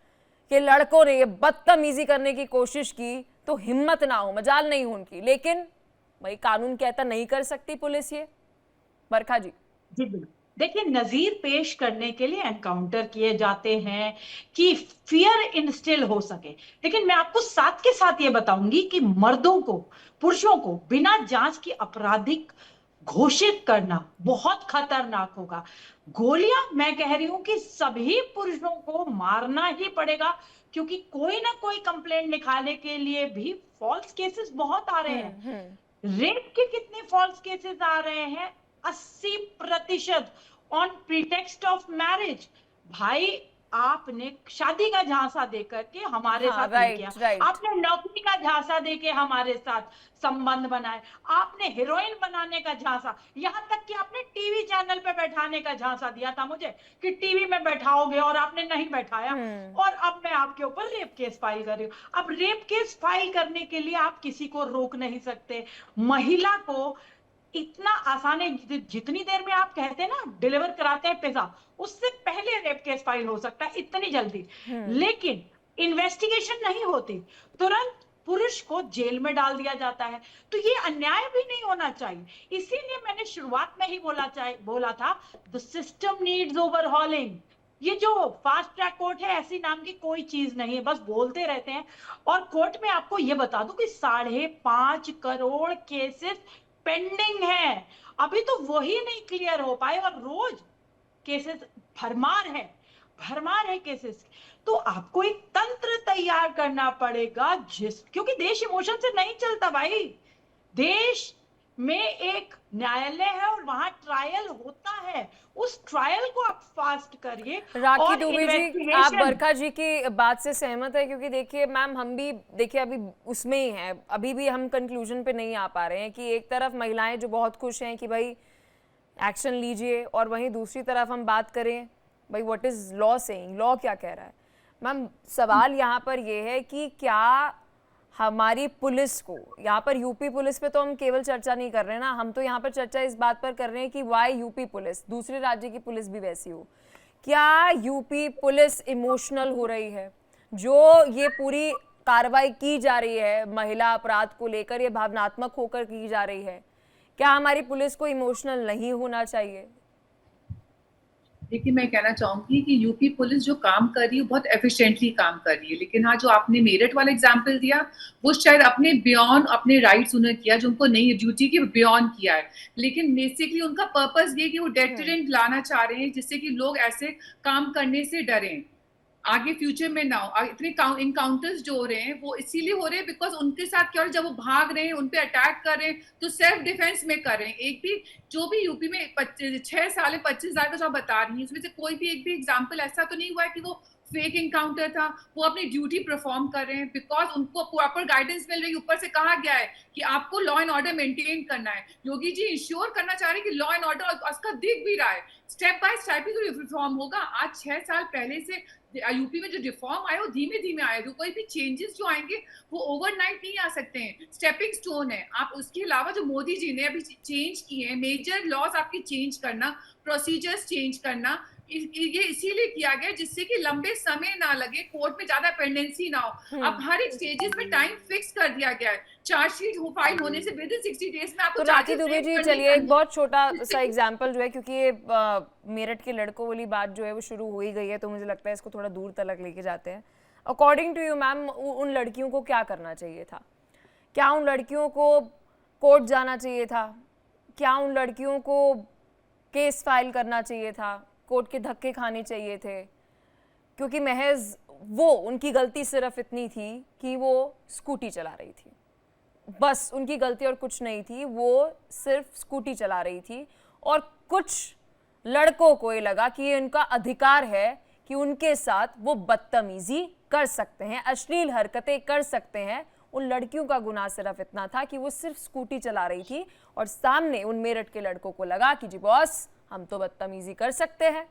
के लड़कों ने ये बदतमीजी करने की कोशिश की तो हिम्मत ना हो, मजाल नहीं हो उनकी, लेकिन भाई कानून कहता नहीं कर सकती पुलिस ये। बरखा जी जी देखिए, नजीर पेश करने के लिए एनकाउंटर किए जाते हैं कि फियर इंस्टिल हो सके, लेकिन मैं आपको साथ के साथ ये बताऊंगी कि मर्दों को, पुरुषों को बिना जांच की आपराधिक घोषित करना बहुत खतरनाक होगा। गोलियां, मैं कह रही हूं कि सभी पुरुषों को मारना ही पड़ेगा, क्योंकि कोई ना कोई कंप्लेंट निकालने के लिए भी फॉल्स केसेस बहुत आ रहे हैं। रेप के कितने फॉल्स केसेस आ रहे हैं? 80% ऑन प्रीटेक्स्ट ऑफ मैरिज। भाई आपने शादी का झांसा देकर के हमारे साथ किया, आपने नौकरी का झांसा देके हमारे साथ संबंध बनाए, आपने हीरोइन बनाने का झांसा, यहाँ तक कि आपने टीवी चैनल पे बैठाने का झांसा दिया था मुझे कि टीवी में बैठाओगे, और आपने नहीं बैठाया। और अब मैं आपके ऊपर रेप केस फाइल कर रही हूँ। अब रेप केस फाइल करने के लिए आप किसी को रोक नहीं सकते। महिला को इतना आसान है, जितनी देर में आप कहते हैं ना डिलीवर कराते हैं पिज्जा, उससे पहले रेप केस फाइल हो सकता है, इतनी जल्दी। लेकिन इन्वेस्टिगेशन नहीं होती, तुरंत पुरुष को जेल में डाल दिया जाता है। तो ये अन्याय भी नहीं होना चाहिए। इसीलिए मैंने शुरुआत में ही बोला था द सिस्टम नीड्स ओवरहॉलिंग। ये जो फास्ट ट्रैक कोर्ट है, ऐसी नाम की कोई चीज नहीं है, बस बोलते रहते हैं। और कोर्ट में आपको ये बता दूं कि 5.5 करोड़ केसेस पेंडिंग है, अभी तो वही नहीं क्लियर हो पाए। और रोज केसेस भरमार है केसेस। तो आपको एक तंत्र तैयार करना पड़ेगा क्योंकि देश इमोशन से नहीं चलता भाई। देश में एक न्यायालय है और वहां ट्रायल होता है, उस ट्रायल को आप फास्ट करिए। राखी दुबे जी, आप बरखा जी की बात से सहमत है? क्योंकि देखिए मैम, हम भी देखिए अभी उसमें ही हैं, अभी भी हम कंक्लूजन पे नहीं आ पा रहे हैं कि एक तरफ महिलाएं जो बहुत खुश हैं कि भाई एक्शन लीजिए, और वहीं दूसरी तरफ हम बात करें भाई what is law saying, law क्या कह रहा है। मैम सवाल यहाँ पर ये है कि क्या हमारी पुलिस को, यहाँ पर यूपी पुलिस पे तो हम केवल चर्चा नहीं कर रहे हैं ना, हम तो यहाँ पर चर्चा इस बात पर कर रहे हैं कि वाई यूपी पुलिस, दूसरे राज्य की पुलिस भी वैसी हो। क्या यूपी पुलिस इमोशनल हो रही है? जो ये पूरी कार्रवाई की जा रही है महिला अपराध को लेकर, ये भावनात्मक होकर की जा रही है, क्या हमारी पुलिस को इमोशनल नहीं होना चाहिए? देखिए, मैं कहना चाहूंगी कि यूपी पुलिस जो काम कर रही है बहुत एफिशिएंटली काम कर रही है, लेकिन हाँ, जो आपने मेरठ वाला एग्जांपल दिया वो शायद अपने बियॉन्ड अपने राइट्स उन्होंने किया, जो उनको नहीं ड्यूटी के बियॉन्ड किया है। लेकिन बेसिकली उनका पर्पस ये कि वो डेटरेंट लाना चाह रहे हैं जिससे कि लोग ऐसे काम करने से डरें, आगे फ्यूचर में ना हो। इतने इनकाउंटर्स जो हो रहे हैं वो इसीलिए हो रहे हैं बिकॉज उनके साथ क्या, जब वो भाग रहे हैं, उन पे अटैक कर रहे हैं, तो सेल्फ डिफेंस में कर रहे हैं। एक भी जो भी यूपी में 6 साल 25,000 का जो आप बता रही हैं, उसमें से कोई भी एक भी एग्जाम्पल ऐसा तो नहीं हुआ है कि वो फेक इनकाउंटर था। वो अपनी ड्यूटी परफॉर्म कर रहे हैं बिकॉज उनको प्रॉपर गाइडेंस मिल रही है। ऊपर से कहा गया है कि आपको लॉ एंड ऑर्डर मेंटेन करना है। योगी जी इंश्योर करना चाह रहे हैं कि लॉ एंड ऑर्डर, उसका दिख भी रहा है, स्टेप बाय स्टेप ही तो रिफॉर्म होगा। आज 6 साल पहले से यूपी में जो रिफॉर्म आए वो धीमे धीमे आए, जो कोई भी चेंजेस जो आएंगे वो ओवरनाइट नहीं आ सकते हैं, स्टेपिंग स्टोन है। आप उसके अलावा जो मोदी जी ने अभी चेंज किए हैं, मेजर लॉज आपकी चेंज करना, प्रोसीजर्स चेंज करना, ये इसीलिए किया गया जिससे कि लंबे समय ना लगे, कोर्ट में ज्यादा पेंडेंसी ना हो। अब हर एक स्टेजेस में टाइम फिक्स कर दिया गया है। चार्जशीट फाइल होने से विद इन 60 डेज में आपको। तो राखी दुबे जी, चलिए एक बहुत छोटा सा एग्जांपल जो है, क्योंकि ये मेरठ के लड़कों वाली बात जो है वो शुरू हो ही गई है, तो मुझे लगता है इसको थोड़ा दूर तक लेके जाते हैं। अकॉर्डिंग टू यू मैम, उन लड़कियों को क्या करना चाहिए था? क्या उन लड़कियों को कोर्ट जाना चाहिए था? क्या उन लड़कियों को केस फाइल करना चाहिए था? कोर्ट के धक्के खाने चाहिए थे? क्योंकि महज वो, उनकी गलती सिर्फ इतनी थी कि वो स्कूटी चला रही थी, बस उनकी गलती और कुछ नहीं थी, वो सिर्फ स्कूटी चला रही थी। और कुछ लड़कों को ये लगा कि ये उनका अधिकार है कि उनके साथ वो बदतमीजी कर सकते हैं, अश्लील हरकतें कर सकते हैं। उन लड़कियों का गुनाह सिर्फ इतना था कि वो सिर्फ स्कूटी चला रही थी, और सामने उन मेरठ के लड़कों को लगा कि जी बॉस, हम तो बदतमीजी कर सकते हैं।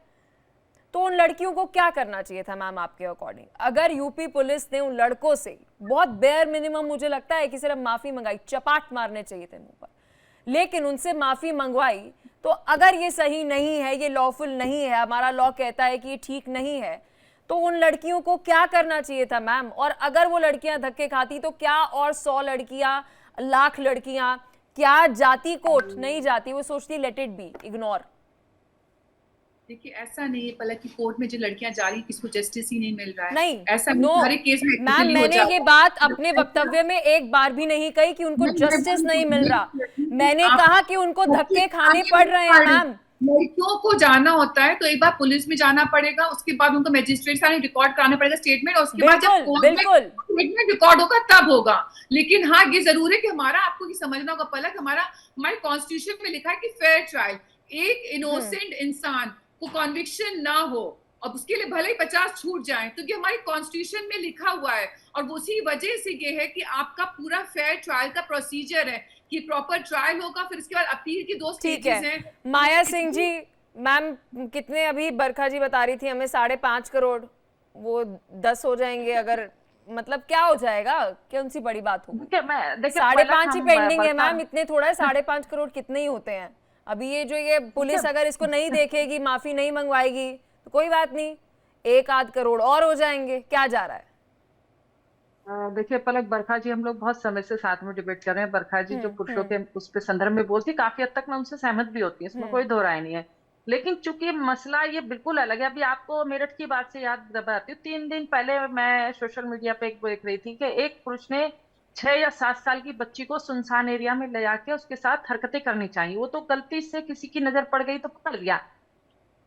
तो उन लड़कियों को क्या करना चाहिए था मैम आपके अकॉर्डिंग? अगर यूपी पुलिस ने उन लड़कों से बहुत बेयर मिनिमम, मुझे लगता है कि सिर्फ माफी मंगाई, चपाट मारने चाहिए थे मुंह पर, लेकिन उनसे माफी मंगवाई, तो अगर ये सही नहीं है, ये लॉफुल नहीं है, हमारा लॉ कहता है कि ये ठीक नहीं है, तो उन लड़कियों को क्या करना चाहिए था मैम? और अगर वो लड़कियां धक्के खाती तो क्या और 100 लड़कियां, लाख लड़कियां, क्या जाती कोर्ट नहीं जाती? वो सोचती लेट इट बी, इग्नोर। देखिए, ऐसा नहीं है पलक की कोर्ट में जो लड़कियां जा रही, किसको जस्टिस ही नहीं मिल रहा है। नहीं, ऐसा नो हर एक केस में मैम, मैंने ये बात अपने वक्तव्य में एक बार भी नहीं कही कि उनको जस्टिस नहीं मिल रहा। मैंने कहा कि उनको धक्के खाने पड़ रहे हैं मैम। लड़कियों को जाना होता है तो एक बार पुलिस में जाना पड़ेगा, उसके बाद उनको मजिस्ट्रेट सामने रिकॉर्ड कराना पड़ेगा स्टेटमेंट, और उसके बाद जब कोर्ट में स्टेटमेंट रिकॉर्ड होगा तब होगा। लेकिन हाँ, ये जरूर है कि हमारा, आपको ये समझना होगा पलक, हमारे कॉन्स्टिट्यूशन में लिखा है कि फेयर ट्रायल, एक इनोसेंट इंसान को कॉन्विक्शन ना हो, अब उसके लिए भले ही 50 छूट जाए, तो ये हमारी कॉन्स्टिट्यूशन में लिखा हुआ है। और उसी वजह से ये है कि आपका पूरा फेयर ट्रायल का प्रोसीजर है कि प्रॉपर ट्रायल होगा, फिर उसके बाद अपील की 2 स्टेजेस हैं। माया सिंह जी, मैम कितने अभी बरखा जी बता रही थी हमें 5.5 करोड़, वो 10 हो जाएंगे अगर, मतलब क्या हो जाएगा? कौन सी बड़ी बात होगी? 5.5 ही पेंडिंग है मैम, इतने थोड़ा है, 5.5 करोड़ कितने ही होते हैं। अभी ये पुलिस अगर इसको नहीं देखेगी, माफी नहीं मंगवाएगी, तो कोई बात नहीं, 1-8 करोड़ और हो जाएंगे, क्या जा रहा है? देखिए पलक, बरखा जी हम लोग बहुत समय से साथ में डिबेट कर रहे हैं। बरखा जी जो पुरुषों के उस पे संदर्भ में बोलती, काफी हद तक मैं उनसे सहमत भी होती है, इसमें कोई दो राय नहीं है। लेकिन चूंकि मसला ये बिल्कुल अलग है। अभी आपको मेरठ की बात से याद दिलाती हूँ, 3 दिन पहले मैं सोशल मीडिया पे एक देख रही थी कि एक पुरुष ने 6 या 7 साल की बच्ची को सुनसान एरिया में ले जाके उसके साथ हरकतें करनी चाहिए। वो तो गलती से किसी की नजर पड़ गई तो पकड़ लिया,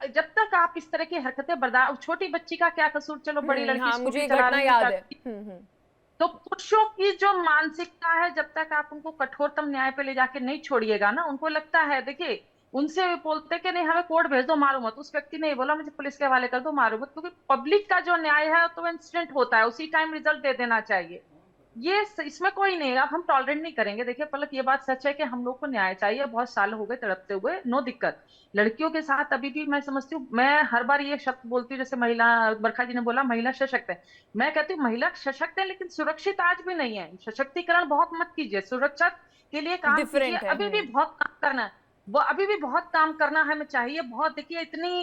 जब तक आप इस तरह की हरकतें बर्दाश्त, छोटी बच्ची का क्या कसूर, चलो बड़ी लड़की हाँ, स्कूटी मुझे ये चला घटना रही याद है। है। तो पुरुषों की जो मानसिकता है, जब तक आप उनको कठोरतम न्याय पे ले जाके नहीं छोड़िएगा ना, उनको लगता है, देखिए उनसे बोलते कि नहीं हमें कोर्ट भेज दो, मारो मत। उस व्यक्ति ने ये बोला मुझे पुलिस के हवाले कर दो, मारो मत, क्योंकि पब्लिक का जो न्याय है तो इंस्टेंट होता है, उसी टाइम रिजल्ट दे देना चाहिए। इसमें कोई नहीं, अब हम टॉलरेट नहीं करेंगे। देखिए पलक, ये बात सच है कि हम लोग को न्याय चाहिए, बहुत साल हो गए तड़पते हुए, नो दिक्कत। लड़कियों के साथ अभी भी मैं समझती हूँ, मैं हर बार ये शब्द बोलती हूँ, जैसे महिला, बरखा जी ने बोला महिला सशक्त है, मैं कहती हूँ महिला सशक्त है लेकिन सुरक्षित आज भी नहीं है। सशक्तिकरण बहुत मत कीजिए, सुरक्षा के लिए काम कीजिए, डिफरेंट है। अभी भी बहुत काम करना है, वो अभी भी बहुत काम करना हमें चाहिए बहुत। देखिए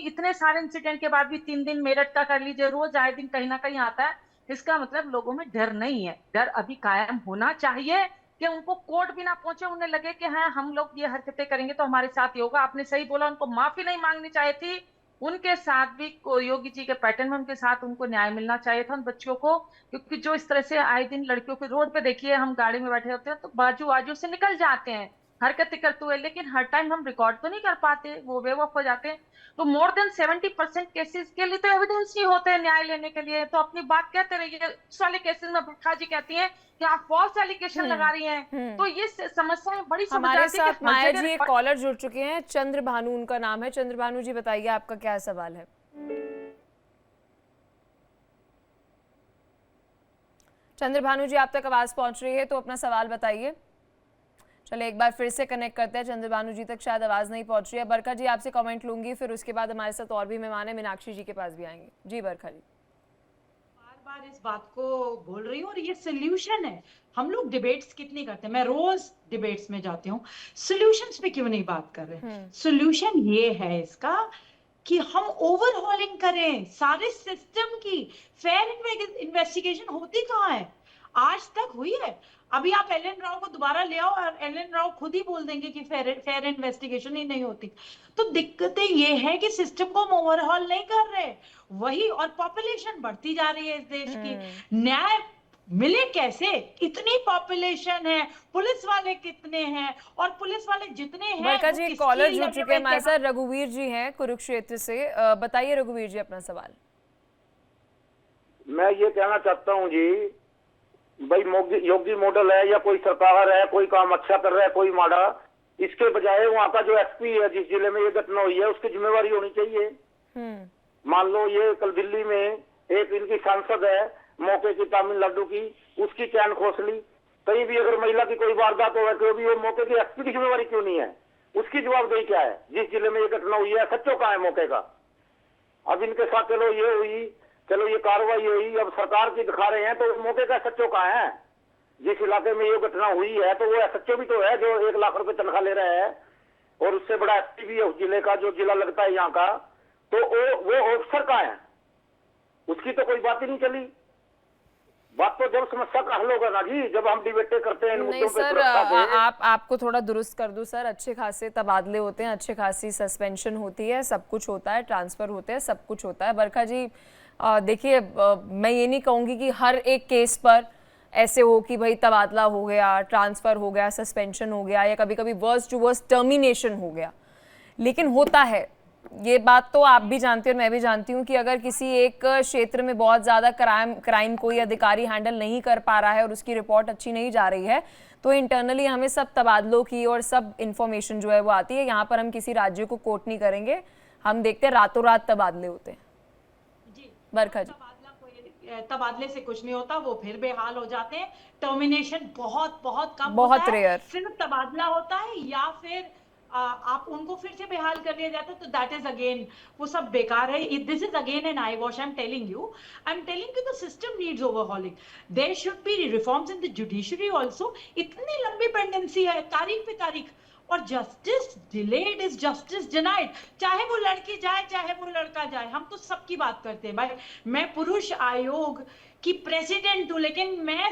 इतने सारे इंसिडेंट के बाद भी 3 दिन मेरठ का कर लीजिए, रोज आए दिन कहीं ना कहीं आता है, इसका मतलब लोगों में डर नहीं है। डर अभी कायम होना चाहिए कि उनको कोर्ट भी ना पहुंचे, उन्हें लगे कि हाँ हम लोग ये हरकतें करेंगे तो हमारे साथ ही होगा। आपने सही बोला, उनको माफी नहीं मांगनी चाहिए थी, उनके साथ भी योगी जी के पैटर्न में उनके साथ उनको न्याय मिलना चाहिए था उन बच्चियों को। क्योंकि जो इस तरह से आए दिन लड़कियों के रोड पे, देखिए हम गाड़ी में बैठे होते हैं तो बाजू बाजू से निकल जाते हैं हरकतें करते हुए, लेकिन हर टाइम हम रिकॉर्ड तो नहीं कर पाते, वो बेवकूफ हो जाते हैं। तो मोर देन 70% केसेस के लिए तो एविडेंस ही होते हैं न्याय लेने के लिए, तो अपनी बात कहते रहिए। उस वाले केसेस में बरखा जी कहती हैं कि आप फॉल्स एलिगेशन लगा रही हैं, तो ये समस्याएं बड़ी समझ हमारे आती है साथ माया जी एक कॉलर जुड़ चुके हैं, चंद्र भानु उनका नाम है। चंद्र भानु जी बताइए आपका क्या सवाल है। चंद्र भानु जी आप तक आवाज पहुंच रही है तो अपना सवाल बताइए। चले एक बार फिर से कनेक्ट करते हैं, चंद्र भानु जी तक शायद आवाज नहीं पहुंच रही है। बरखा जी आपसे कमेंट लूंगी, फिर उसके बाद हमारे साथ और भी मेहमान है, मीनाक्षी जी के पास भी आएंगे। जी बरखा जी। बार इस बात को बोल रही हूँ और ये सोल्यूशन है। हम लोग डिबेट्स कितनी करते हैं, मैं रोज डिबेट्स में जाती हूँ, सोल्यूशंस पे क्यों नहीं बात कर रहे। सोल्यूशन ये है इसका कि हम ओवरहॉलिंग करें सारे सिस्टम की। फेयर इन्वेस्टिगेशन होती कहाँ है, आज तक हुई है? अभी आप एल एन राव को दोबारा ले आओ और एल एन राव खुद ही बोल देंगे कि फेयर इन्वेस्टिगेशन ही नहीं होती। तो दिक्कतें ये है कि सिस्टम को हम ओवरहॉल नहीं कर रहे, वही, और पॉपुलेशन बढ़ती जा रही है इस देश की। न्याय मिले कैसे? इतनी पॉपुलेशन है, पुलिस वाले कितने हैं, और पुलिस वाले जितने हैं। बरखा जी कॉलर जुड़ चुके हैं हमारे साथ, रघुवीर जी हैं कुरुक्षेत्र से। बताइए रघुवीर जी अपना सवाल। मैं ये कहना चाहता हूँ जी, भाई योगी मॉडल है या कोई सरकार है, कोई काम अच्छा कर रहा है कोई माड़ा, इसके बजाय वहाँ का जो एसपी है जिस जिले में ये घटना हुई है उसकी जिम्मेवारी होनी चाहिए। मान लो ये कल दिल्ली में एक इनकी सांसद है मौके की, तमिलनाडु की, उसकी चैन खोस ली। कहीं भी अगर महिला की कोई वारदात हो तो भी वो मौके की एसपी की जिम्मेवारी क्यों नहीं है? उसकी जवाबदेही क्या है? जिस जिले में ये घटना हुई है सच्चो कहाँ है मौके का? अब इनके साथ चलो ये हुई, चलो ये कार्रवाई हुई, अब सरकार की दिखा रहे हैं तो मौके का सच्चो कहाँ है? जिस इलाके में ये घटना हुई है तो वो सच्चो भी तो है जो 1 लाख रुपए तनख्वाह ले रहा है, और उससे बड़ा एसपी भी है उस जिले का, जो जिला लगता है यहाँ का, तो वो ऑफिसर कहाँ है? उसकी तो कोई बात ही नहीं चली। बात तो जब समस्या का हल होगा ना जी, जब हम डिबेटें करते हैं इन मुद्दों पे। सर आपको थोड़ा दुरुस्त कर दूं सर, अच्छे खासे तबादले होते हैं, अच्छे खासी सस्पेंशन होती है, सब कुछ होता है, ट्रांसफर होते हैं, सब कुछ होता है। बरखा जी देखिए मैं ये नहीं कहूँगी कि हर एक केस पर ऐसे हो कि भाई तबादला हो गया, ट्रांसफ़र हो गया, सस्पेंशन हो गया, या कभी कभी वर्स्ट टू वर्स्ट टर्मिनेशन हो गया, लेकिन होता है। ये बात तो आप भी जानते हैं और मैं भी जानती हूँ कि अगर किसी एक क्षेत्र में बहुत ज़्यादा क्राइम कोई अधिकारी हैंडल नहीं कर पा रहा है और उसकी रिपोर्ट अच्छी नहीं जा रही है, तो इंटरनली हमें सब तबादलों की और सब इन्फॉर्मेशन जो है वो आती है। यहाँ पर हम किसी राज्य को कोट नहीं करेंगे, हम देखते हैं रातों रात तबादले होते हैं। बरखा जी तबादले से कुछ नहीं होता, वो फिर बेहाल हो जाते हैं। टर्मिनेशन बहुत बहुत कम, बहुत रेयर, सिर्फ तबादला होता है या फिर आप उनको फिर से बेहाल कर दिया जाता है, तो दैट इज अगेन वो सब बेकार है। This is again an eye wash. I am telling you the system needs overhauling. There should be reforms in the judiciary also. इतनी लंबी पेंडेंसी है, तारीख पे तारीख, और justice delayed is justice denied. चाहे वो लड़की जाए चाहे वो लड़का जाए, हम तो सबकी बात करते हैं भाई। मैं पुरुष आयोग कि प्रेसिडेंट हूं, लेकिन मैं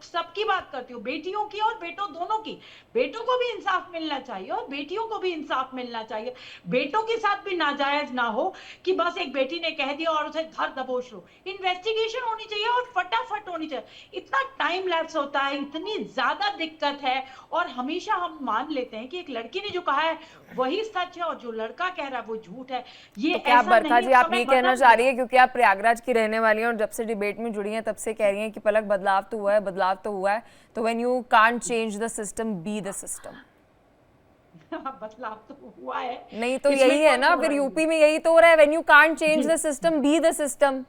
सबकी बात करती हूँ, बेटियों की और बेटों दोनों की। बेटों को भी इंसाफ मिलना चाहिए और बेटियों को भी इंसाफ मिलना चाहिए। बेटों के साथ भी नाजायज ना हो कि बस एक बेटी ने कह दिया और उसे धर दबोच लो। इन्वेस्टिगेशन होनी चाहिए और फटाफट होनी चाहिए। इतना टाइम लैप्स होता है, इतनी ज्यादा दिक्कत है, और हमेशा हम मान लेते हैं कि एक लड़की ने जो कहा है वही सच है और जो लड़का कह रहा है वो झूठ है। ये तो क्या ऐसा बरखा नहीं, जी आप समय ये कहना बदल चाह रही है, क्योंकि आप प्रयागराज की रहने वाली हैं और जब से डिबेट में जुड़ी हैं तब से कह रही हैं कि पलक बदलाव तो हुआ है, बदलाव तो हुआ है, तो when you can't change the system, be the system. बदलाव तो हुआ है, नहीं तो इसमें यही है कोई ना, दो फिर राय यूपी में यही तो हो रहा है, when you can't change the system, be the system.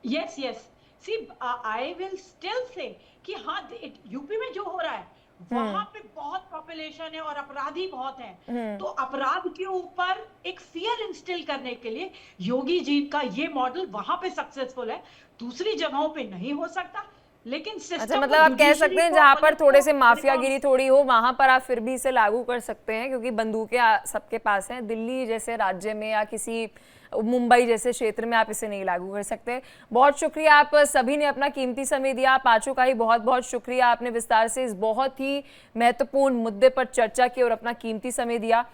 Yes yes, see I will still say कि हाँ, यूपी में जो हो रहा है वहां पे बहुत पॉपुलेशन है और अपराधी बहुत हैं, तो अपराध के ऊपर एक फियर इंस्टिल करने के लिए योगी जी का ये मॉडल वहां पे सक्सेसफुल है, दूसरी जगहों पे नहीं हो सकता। लेकिन अच्छा, मतलब आप कह सकते हैं जहां पर थोड़े से माफियागिरी थोड़ी हो वहां पर आप फिर भी इसे लागू कर सकते हैं, क्योंकि बंदूकें सबके पास हैं। दिल्ली जैसे राज्य में या किसी मुंबई जैसे क्षेत्र में आप इसे नहीं लागू कर सकते। बहुत शुक्रिया, आप सभी ने अपना कीमती समय दिया। पांचों का ही बहुत बहुत शुक्रिया, आपने विस्तार से इस बहुत ही महत्वपूर्ण मुद्दे पर चर्चा की और अपना कीमती समय दिया।